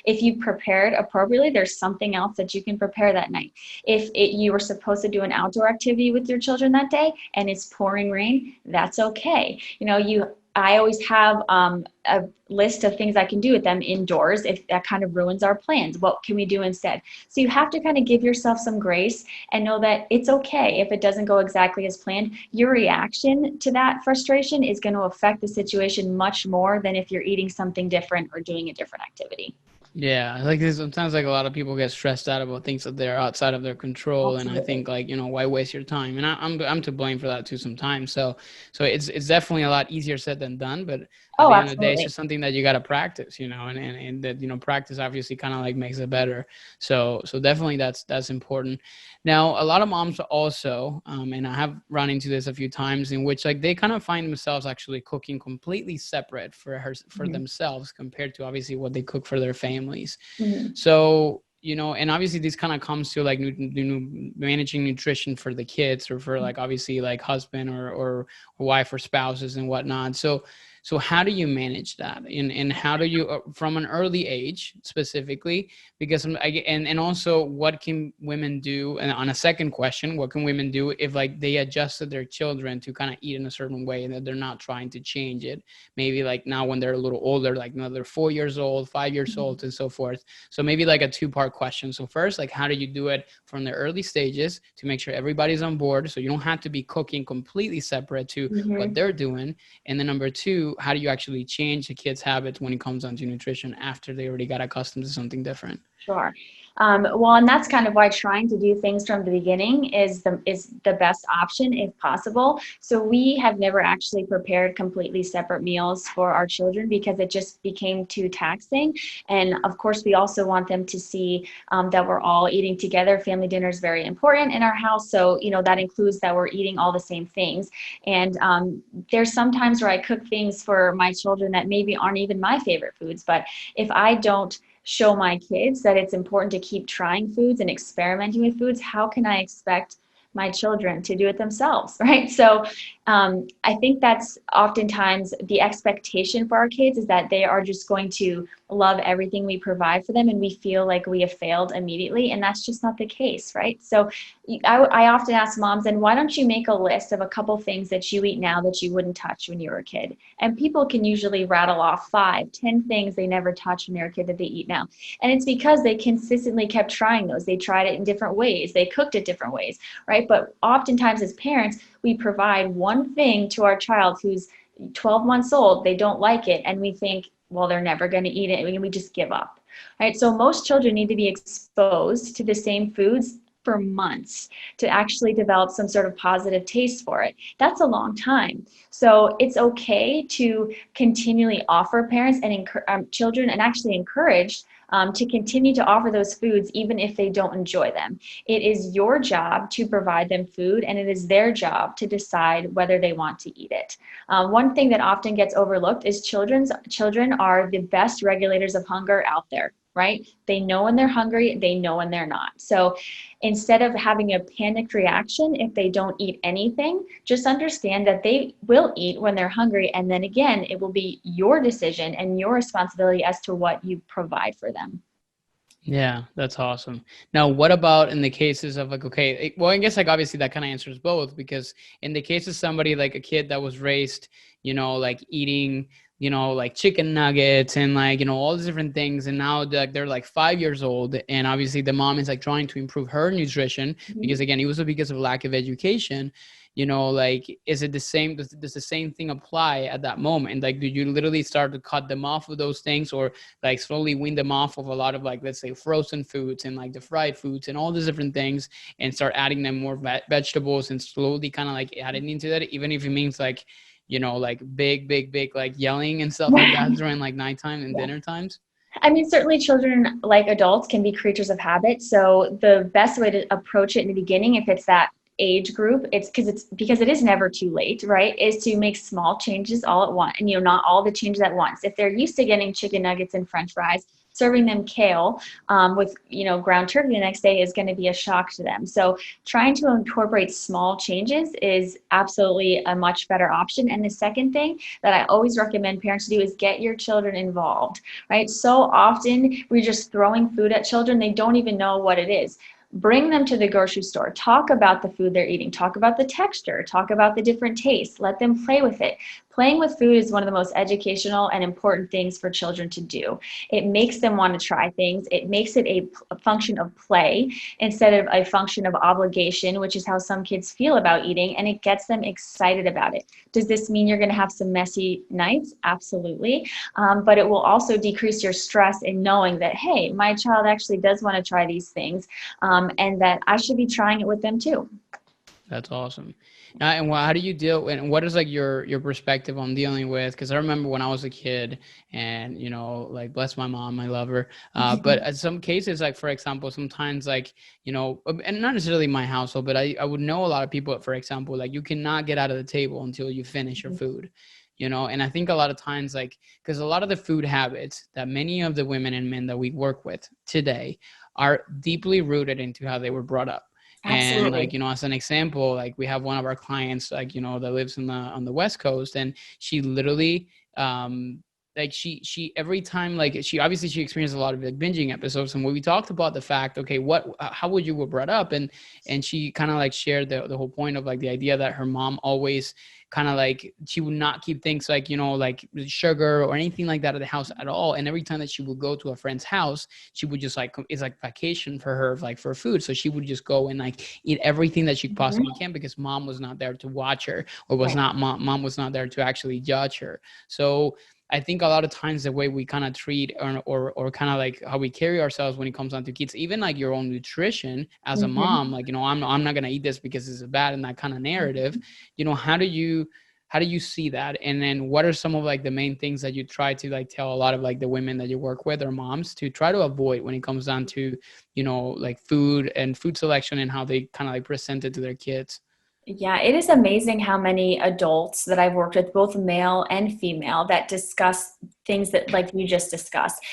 if you prepared appropriately, there's something else that you can prepare that night. If you were supposed to do an outdoor activity with your children that day and it's pouring rain, that's okay. I always have a list of things I can do with them indoors if that kind of ruins our plans. What can we do instead? So you have to kind of give yourself some grace and know that it's okay if it doesn't go exactly as planned. Your reaction to that frustration is going to affect the situation much more than if you're eating something different or doing a different activity. Yeah, like sometimes like a lot of people get stressed out about things that they're outside of their control, Absolutely. and I think like why waste your time? And I'm to blame for that too sometimes. So it's definitely a lot easier said than done, but at the end of the day, it's just something that you got to practice, and that practice obviously kind of like makes it better. So definitely that's important. Now a lot of moms also, and I have run into this a few times in which like they kind of find themselves actually cooking completely separate for themselves compared to obviously what they cook for their families. Mm-hmm. So, and obviously this kind of comes to like managing nutrition for the kids or for like obviously like husband or wife or spouses and whatnot. So So how do you manage that? And how do you, from an early age specifically, because and also what can women do? And on a second question, what can women do if like they adjusted their children to kind of eat in a certain way and that they're not trying to change it? Maybe like now when they're a little older, like now they're 4 years old, 5 years old, and so forth. So maybe like a two-part question. So first, like how do you do it from the early stages to make sure everybody's on board? So you don't have to be cooking completely separate to what they're doing. And then number two, how do you actually change the kids' habits when it comes onto nutrition after they already got accustomed to something different? Sure. Well, and that's kind of why trying to do things from the beginning is the best option if possible. So we have never actually prepared completely separate meals for our children because it just became too taxing. And of course, we also want them to see that we're all eating together. Family dinner is very important in our house. So, that includes that we're eating all the same things. And there's some times where I cook things for my children that maybe aren't even my favorite foods. But if I don't show my kids that it's important to keep trying foods and experimenting with foods, how can I expect my children to do it themselves, right? So I think that's oftentimes the expectation for our kids is that they are just going to love everything we provide for them and we feel like we have failed immediately, and that's just not the case, right? So I often ask moms, and why don't you make a list of a couple things that you eat now that you wouldn't touch when you were a kid? And people can usually rattle off 5, 10 things they never touched when they were a kid that they eat now. And it's because they consistently kept trying those. They tried it in different ways. They cooked it different ways, right? But oftentimes as parents, we provide one thing to our child who's 12 months old, they don't like it, and we think, well, they're never going to eat it, and we just give up, right? So most children need to be exposed to the same foods for months to actually develop some sort of positive taste for it. That's a long time. So it's okay to continually offer parents and children, and actually encourage to continue to offer those foods even if they don't enjoy them. It is your job to provide them food, and it is their job to decide whether they want to eat it. One thing that often gets overlooked is children are the best regulators of hunger out there, right? They know when they're hungry, they know when they're not. So instead of having a panicked reaction if they don't eat anything, just understand that they will eat when they're hungry. And then again, it will be your decision and your responsibility as to what you provide for them. Yeah, that's awesome. Now, what about in the cases of like, okay, well, I guess like obviously that kind of answers both, because in the case of somebody like a kid that was raised, like eating, like chicken nuggets and like, all these different things. And now they're like 5 years old. And obviously the mom is like trying to improve her nutrition because again, it was because of lack of education. Like, is it the same? Does the same thing apply at that moment? Like, do you literally start to cut them off of those things, or like slowly wean them off of a lot of like, let's say frozen foods and like the fried foods and all these different things, and start adding them more vegetables and slowly kind of like adding into that, even if it means like, like big, like yelling and stuff like that during like nighttime and dinner times? I mean, certainly children, like adults, can be creatures of habit. So the best way to approach it in the beginning, if it's that age group, it's because it is never too late, right? Is to make small changes all at once, and not all the changes at once. If they're used to getting chicken nuggets and French fries, serving them kale with ground turkey the next day is going to be a shock to them. So trying to incorporate small changes is absolutely a much better option. And the second thing that I always recommend parents to do is get your children involved, right? So often we're just throwing food at children. They don't even know what it is. Bring them to the grocery store. Talk about the food they're eating. Talk about the texture. Talk about the different tastes. Let them play with it. Playing with food is one of the most educational and important things for children to do. It makes them want to try things. It makes it a function of play instead of a function of obligation, which is how some kids feel about eating, and it gets them excited about it. Does this mean you're going to have some messy nights? Absolutely. But it will also decrease your stress in knowing that, hey, my child actually does want to try these things, and that I should be trying it with them too. That's awesome. And how do you deal, and what is like your perspective on dealing with, because I remember when I was a kid and, like bless my mom, I love her. But in some cases, like for example, sometimes like, and not necessarily my household, but I would know a lot of people, for example, like you cannot get out of the table until you finish your food. And I think a lot of times, like, because a lot of the food habits that many of the women and men that we work with today are deeply rooted into how they were brought up. Absolutely. And like, as an example, like we have one of our clients, like, that lives on the West Coast, and she literally like she every time, like she obviously she experienced a lot of like binging episodes, and when we talked about the fact, okay, how would you were brought up, and she kind of like shared the whole point of like the idea that her mom always kind of like, she would not keep things like, like sugar or anything like that at the house at all. And every time that she would go to a friend's house, she would just like, it's like vacation for her, like for food. So she would just go and like eat everything that she possibly can, because mom was not there to watch her, or was not mom was not there to actually judge her. So I think a lot of times the way we kind of treat or kind of like how we carry ourselves when it comes down to kids, even like your own nutrition as a mom, like, I'm not going to eat this because it's bad, and that kind of narrative, how do you see that? And then what are some of like the main things that you try to like tell a lot of like the women that you work with or moms to try to avoid when it comes down to, like food and food selection and how they kind of like present it to their kids? Yeah, it is amazing how many adults that I've worked with, both male and female, that discuss things that, like you just discussed,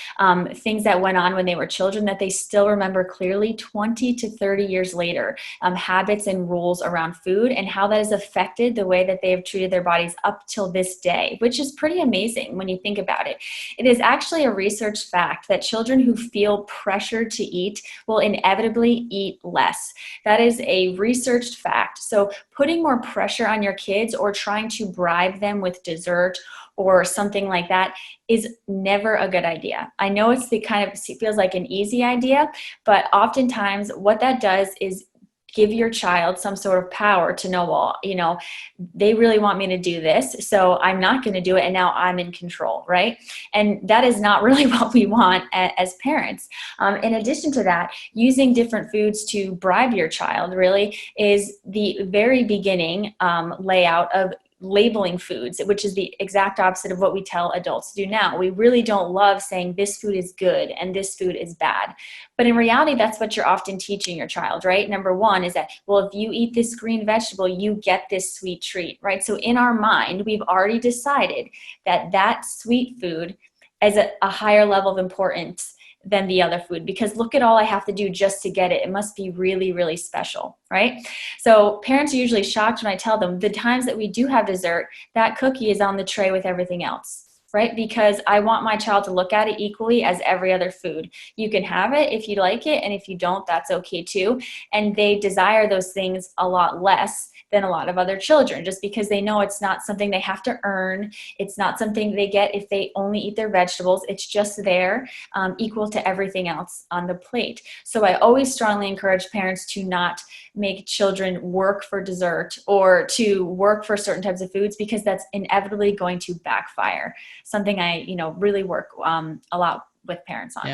things that went on when they were children that they still remember clearly 20 to 30 years later, habits and rules around food, and how that has affected the way that they have treated their bodies up till this day, which is pretty amazing when you think about it. It is actually a research fact that children who feel pressured to eat will inevitably eat less. That is a researched fact. So putting more pressure on your kids or trying to bribe them with dessert or something like that is never a good idea. I know it's the kind of, it feels like an easy idea, but oftentimes what that does is give your child some sort of power to know, well, they really want me to do this, so I'm not going to do it, and now I'm in control, right? And that is not really what we want as parents. In addition to that, using different foods to bribe your child really is the very beginning layout of labeling foods, which is the exact opposite of what we tell adults to do now. We really don't love saying this food is good and this food is bad. But in reality, that's what you're often teaching your child, right? Number one is that, well, if you eat this green vegetable, you get this sweet treat, right? So in our mind, we've already decided that that sweet food is a higher level of importance than the other food, because look at all I have to do just to get it. It must be really, really special, right? So parents are usually shocked when I tell them the times that we do have dessert, that cookie is on the tray with everything else, right? Because I want my child to look at it equally as every other food. You can have it if you like it, and if you don't, that's okay too. And they desire those things a lot less than a lot of other children, just because they know it's not something they have to earn. It's not something they get if they only eat their vegetables. It's just there, equal to everything else on the plate. So I always strongly encourage parents to not make children work for dessert or to work for certain types of foods, because that's inevitably going to backfire. Something I, really work a lot with parents on.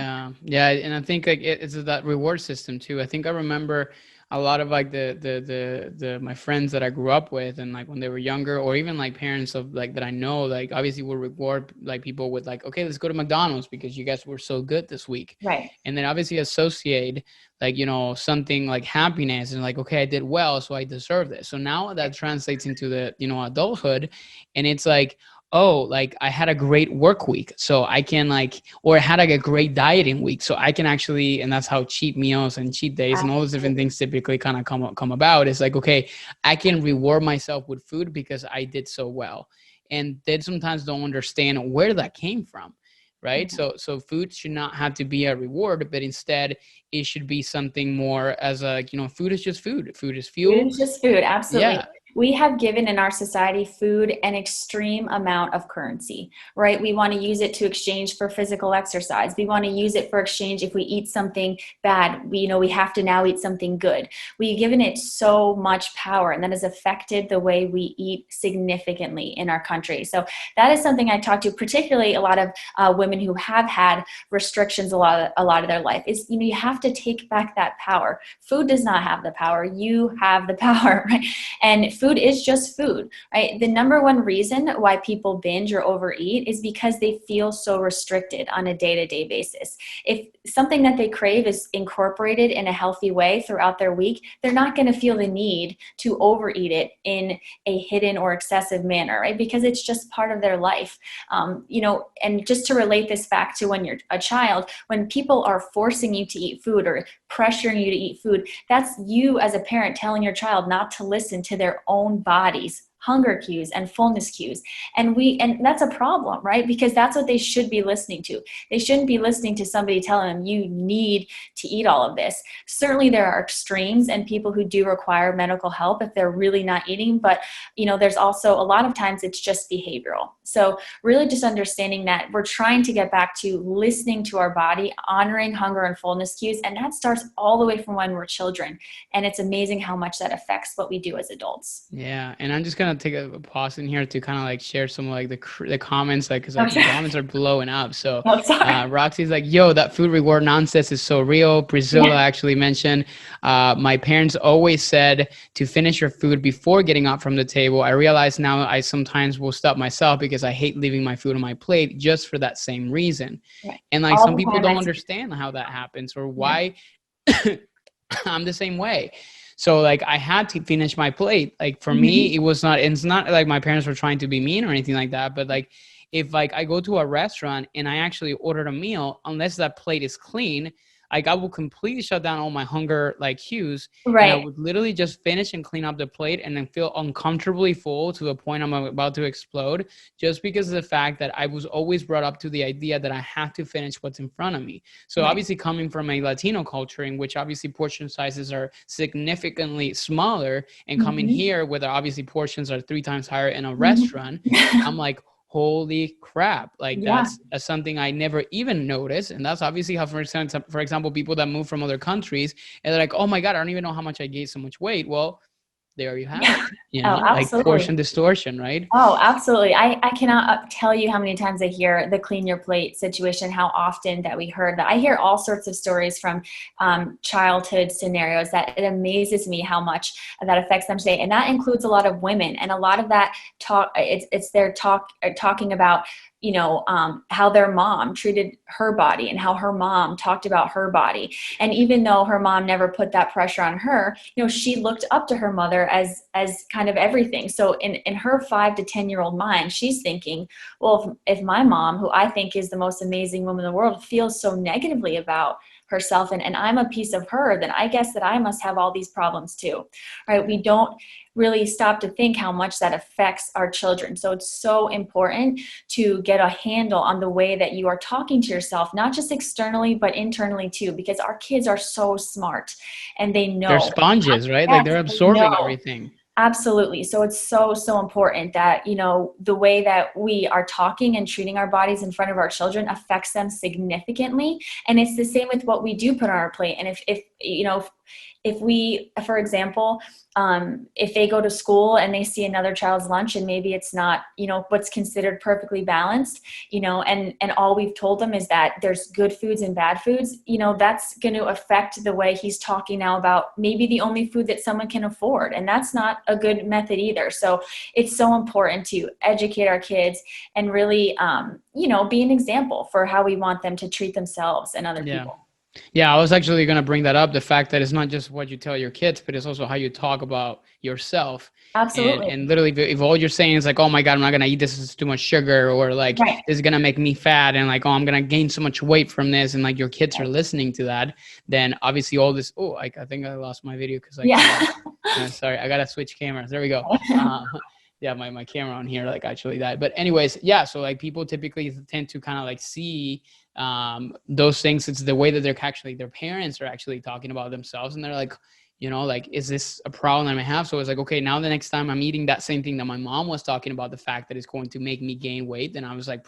Yeah. And I think like it's that reward system too. I think I remember a lot of like the my friends that I grew up with, and like when they were younger, or even like parents of like that I know, like obviously will reward like people with like, okay, let's go to McDonald's because you guys were so good this week. Right. And then obviously associate like, something like happiness and like, okay, I did well, so I deserve this. So now that translates into the, adulthood, and it's like, oh, like I had a great work week, so I can like, or I had like a great dieting week, so I can actually, and that's how cheat meals and cheat days and all those different things typically kind of come about. It's like, okay, I can reward myself with food because I did so well. And they sometimes don't understand where that came from, right? Mm-hmm. So food should not have to be a reward, but instead it should be something more as a, food is just food. Food is fuel. Food is just food, absolutely. Yeah. We have given in our society food an extreme amount of currency, right? We want to use it to exchange for physical exercise. We want to use it for exchange if we eat something bad. We have to now eat something good. We've given it so much power, and that has affected the way we eat significantly in our country. So that is something I talk to, particularly a lot of women who have had restrictions a lot of their life, is, you have to take back that power. Food does not have the power. You have the power, right? And food is just food, right? The number one reason why people binge or overeat is because they feel so restricted on a day-to-day basis. If something that they crave is incorporated in a healthy way throughout their week, they're not going to feel the need to overeat it in a hidden or excessive manner, right? Because it's just part of their life. And just to relate this back to when you're a child, when people are forcing you to eat food or pressuring you to eat food, that's you as a parent telling your child not to listen to their own body's hunger cues and fullness cues. And that's a problem, right? Because that's what they should be listening to. They shouldn't be listening to somebody telling them you need to eat all of this. Certainly there are extremes and people who do require medical help if they're really not eating, but there's also a lot of times it's just behavioral. So really just understanding that we're trying to get back to listening to our body, honoring hunger and fullness cues, and that starts all the way from when we're children. And it's amazing how much that affects what we do as adults. Yeah, and I'm just gonna take a pause in here to kind of like share some like the comments, like because like, the comments are blowing up. So Roxy's like, "Yo, that food reward nonsense is so real." Priscilla actually mentioned, "My parents always said to finish your food before getting up from the table. I realize now I sometimes will stop myself because I hate leaving my food on my plate just for that same reason." Right. And like some people don't understand how that happens or why. I'm the same way. So like I had to finish my plate. Like for me, it's not like my parents were trying to be mean or anything like that. But like if like I go to a restaurant and I actually ordered a meal, unless that plate is clean, like I will completely shut down all my hunger like cues. Right. And I would literally just finish and clean up the plate and then feel uncomfortably full to the point I'm about to explode, just because of the fact that I was always brought up to the idea that I have to finish what's in front of me. So obviously coming from a Latino culture in which obviously portion sizes are significantly smaller, and coming here where obviously portions are 3 times higher in a restaurant, I'm like, holy crap. Like that's something I never even noticed. And that's obviously how, for example, people that move from other countries and they're like, oh my God, I don't even know how much I gained so much weight. Well, there you have it, like portion distortion, right? Oh, absolutely. I cannot tell you how many times I hear the clean your plate situation, how often that we heard that. I hear all sorts of stories from childhood scenarios that it amazes me how much that affects them today. And that includes a lot of women, and a lot of that it's their talking about how their mom treated her body and how her mom talked about her body. And even though her mom never put that pressure on her, she looked up to her mother as kind of everything. So in her 5 to 10-year-old mind, she's thinking, well, if my mom, who I think is the most amazing woman in the world, feels so negatively about herself and I'm a piece of her, then I guess that I must have all these problems too, right? We don't really stop to think how much that affects our children. So it's so important to get a handle on the way that you are talking to yourself, not just externally, but internally too, because our kids are so smart and they know. They're sponges, right? Like they're absorbing everything. Absolutely. So it's so important that, the way that we are talking and treating our bodies in front of our children affects them significantly. And it's the same with what we do put on our plate. And if we, for example, if they go to school and they see another child's lunch and maybe it's not, what's considered perfectly balanced, and all we've told them is that there's good foods and bad foods, that's going to affect the way he's talking now about maybe the only food that someone can afford. And that's not a good method either. So it's so important to educate our kids and really, be an example for how we want them to treat themselves and other people. Yeah, I was actually going to bring that up. The fact that it's not just what you tell your kids, but it's also how you talk about yourself. Absolutely. And literally, if all you're saying is like, oh my God, I'm not going to eat this, it's too much sugar, or like, this is going to make me fat, and like, oh, I'm going to gain so much weight from this, and like your kids are listening to that, then obviously all this, I think I lost my video because sorry, I got to switch cameras. There we go. Yeah, my camera on here like actually died. But anyways, so like people typically tend to kind of like see those things. It's the way that their parents are actually talking about themselves, and they're like, like, is this a problem I have? So it's like, okay, now the next time I'm eating that same thing that my mom was talking about, the fact that it's going to make me gain weight, then I was like,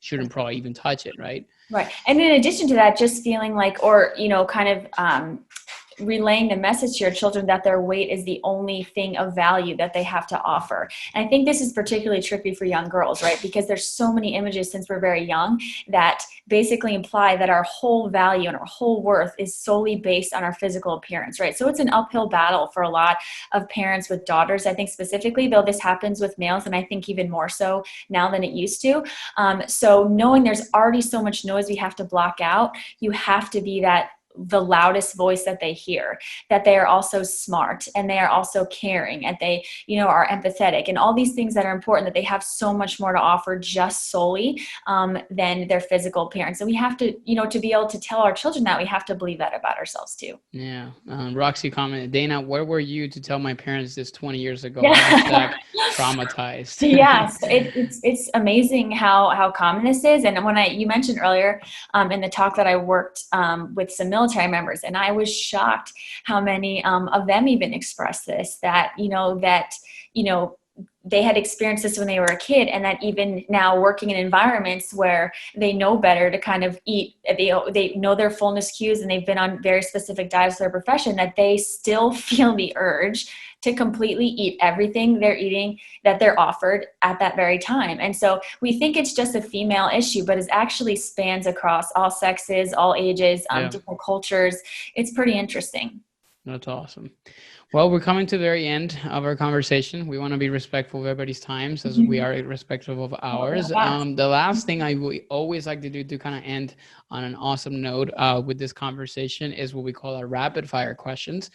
shouldn't even touch it, right? Right. And in addition to that, just feeling like, or kind of relaying the message to your children that their weight is the only thing of value that they have to offer. And I think this is particularly tricky for young girls, right? Because there's so many images since we're very young that basically imply that our whole value and our whole worth is solely based on our physical appearance, right? So it's an uphill battle for a lot of parents with daughters, I think specifically, though this happens with males, and I think even more so now than it used to. So knowing there's already so much noise we have to block out, you have to be that the loudest voice that they hear, that they are also smart and they are also caring and they, are empathetic and all these things that are important, that they have so much more to offer just solely than their physical appearance. And we have to, to be able to tell our children that, we have to believe that about ourselves too. Yeah. Roxy commented, Dana, where were you to tell my parents this 20 years ago? Yeah. Traumatized. Yes, it's amazing how common this is. And when you mentioned earlier in the talk that I worked with some military members, and I was shocked how many of them even expressed this, that they had experienced this when they were a kid, and that even now working in environments where they know better to kind of eat, they know their fullness cues and they've been on very specific diets for their profession, that they still feel the urge to completely eat everything they're eating that they're offered at that very time. And so we think it's just a female issue, but it actually spans across all sexes, all ages, different cultures. It's pretty interesting. That's awesome. Well, we're coming to the very end of our conversation. We want to be respectful of everybody's times as we are respectful of ours. The last thing I always like to do to kind of end on an awesome note with this conversation is what we call our rapid fire questions,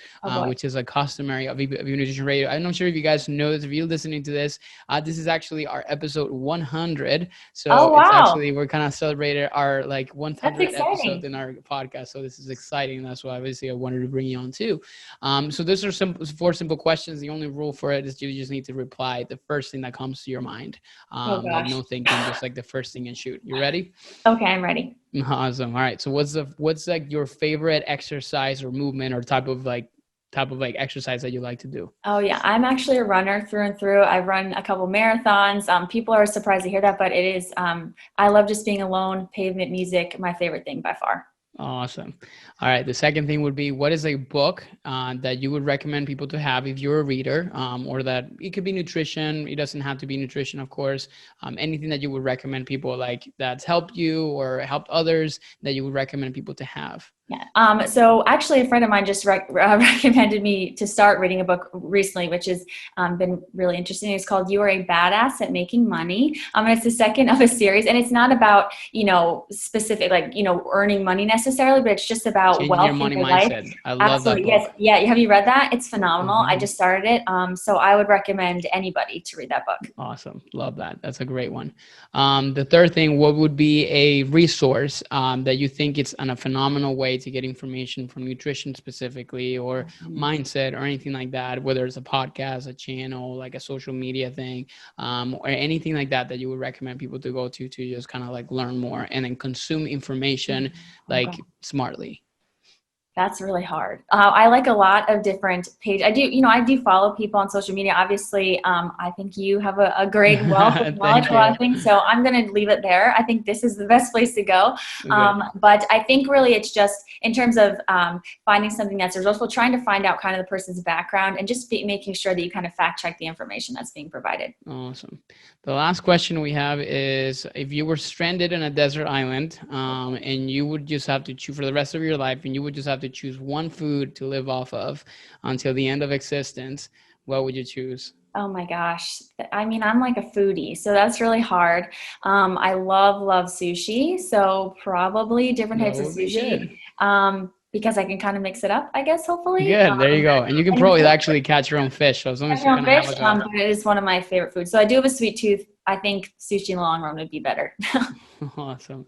which is a customary of Vive Nutrition Radio. I'm not sure if you guys know this, if you're listening to this, this is actually our episode 100. So it's actually, we're kind of celebrated our 100th episode in our podcast. So this is exciting. That's why obviously I wanted to bring you on too. So those are 4 simple questions. The only rule for it is you just need to reply the first thing that comes to your mind. No thinking, just the first thing and shoot. You ready? Okay, I'm ready. Awesome. All right. So what's your favorite exercise or movement or type of exercise that you like to do? Oh yeah, I'm actually a runner through and through. I've run a couple marathons. People are surprised to hear that, but it is, I love just being alone, pavement music, my favorite thing by far. Awesome. All right. The second thing would be, what is a book that you would recommend people to have if you're a reader, or that it could be nutrition. It doesn't have to be nutrition, of course. Anything that you would recommend people that's helped you or helped others that you would recommend people to have. Yeah. So actually a friend of mine just recommended me to start reading a book recently, which has been really interesting. It's called You Are a Badass at Making Money. And it's the second of a series, and it's not about, specific, earning money necessarily, but it's just about Changing wealth your money in your mindset. life. I love that book. Yes. Yeah. Have you read that? It's phenomenal. I just started it. So I would recommend anybody to read that book. Awesome. Love that. That's a great one. The third thing, what would be a resource that you think it's a phenomenal way to get information from nutrition specifically, or mindset, or anything like that, whether it's a podcast, a channel, a social media thing, or anything like that you would recommend people to go to just kind of learn more and then consume information smartly? That's really hard. I like a lot of different pages. I do follow people on social media. Obviously, I think you have a great wealth of knowledge, a lot of things. So I'm going to leave it there. I think this is the best place to go. But I think really it's just in terms of finding something that's resourceful, trying to find out kind of the person's background and just making sure that you kind of fact check the information that's being provided. Awesome. The last question we have is, if you were stranded in a desert island and you would just have to choose for the rest of your life, and you would just have to choose one food to live off of until the end of existence, what would you choose? Oh my gosh. I mean, I'm like a foodie, so that's really hard. I love sushi. So probably different types of sushi. Because I can kind of mix it up, I guess, hopefully. Good. There you go. And you can probably actually catch your own fish. So as long as you kind of have but it is one of my favorite foods. So I do have a sweet tooth. I think sushi in the long run would be better. Awesome.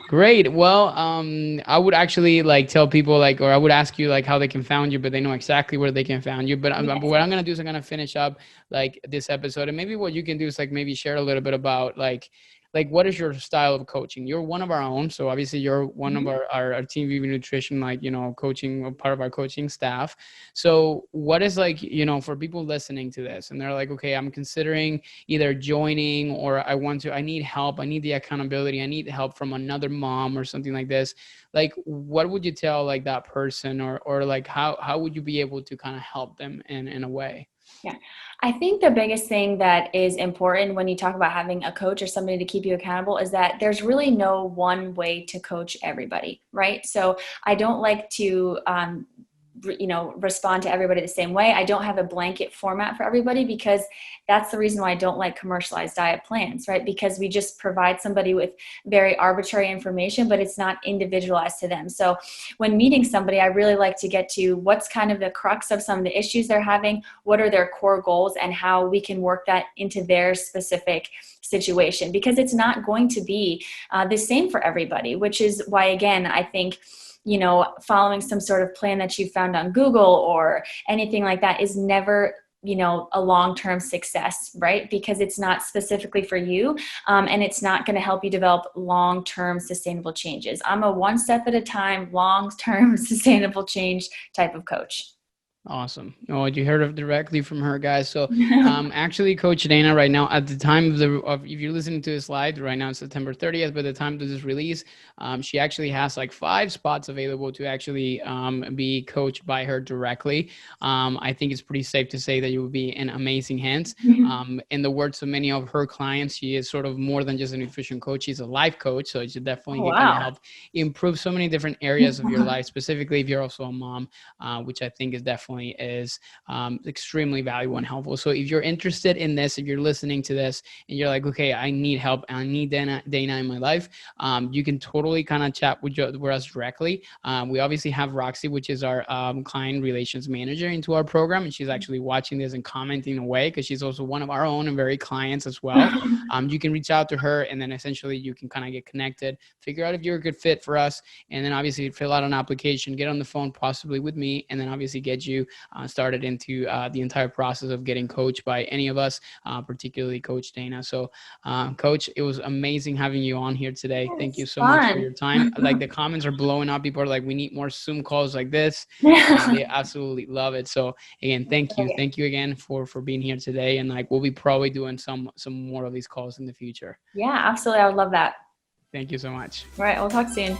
Great. Well, I would actually tell people or I would ask you how they can find you, but they know exactly where they can find you. But what I'm going to do is I'm going to finish up this episode, and maybe what you can do is maybe share a little bit about what is your style of coaching? You're one of our own. So obviously you're one of our team, Vive Nutrition, coaching, part of our coaching staff. So what is for people listening to this and they're okay, I'm considering either joining, or I need help. I need the accountability. I need help from another mom or something like this. What would you tell that person, or how would you be able to kind of help them in a way? Yeah, I think the biggest thing that is important when you talk about having a coach or somebody to keep you accountable is that there's really no one way to coach everybody, right? So I don't like to respond to everybody the same way. I don't have a blanket format for everybody, because that's the reason why I don't like commercialized diet plans, right? Because we just provide somebody with very arbitrary information, but it's not individualized to them. So when meeting somebody, I really like to get to what's kind of the crux of some of the issues they're having, what are their core goals, and how we can work that into their specific situation, because it's not going to be the same for everybody, which is why, again, I think following some sort of plan that you found on Google or anything like that is never, a long-term success, right? Because it's not specifically for you, and it's not going to help you develop long-term sustainable changes. I'm a one step at a time, long-term sustainable change type of coach. Awesome. Oh, you heard of directly from her, guys. So actually, Coach Dana, right now, at the time if you're listening to this live, right now it's September 30th, by the time of this release, she actually has like 5 spots available to actually be coached by her directly. I think it's pretty safe to say that you will be in amazing hands. In the words of many of her clients, she is sort of more than just a nutrition coach. She's a life coach. So she's definitely going to help improve so many different areas of your life, specifically if you're also a mom, which I think is definitely is extremely valuable and helpful. So if you're interested in this, if you're listening to this and you're like, okay, I need help, I need Dana in my life, you can totally kind of chat with us directly. We obviously have Roxy, which is our client relations manager into our program, and she's actually watching this and commenting away because she's also one of our own and very clients as well. You can reach out to her, and then essentially you can kind of get connected, figure out if you're a good fit for us, and then obviously fill out an application, get on the phone possibly with me, and then obviously get you started into the entire process of getting coached by any of us, particularly Coach Dana. So Coach, it was amazing having you on here today. Thank you so much for your time. Like, the comments are blowing up. People are like, we need more Zoom calls like this. They absolutely love it. So again, thank you again for being here today. And like, we'll be probably doing some more of these calls in the future. Yeah, absolutely. I would love that. Thank you so much. All right, we'll talk soon.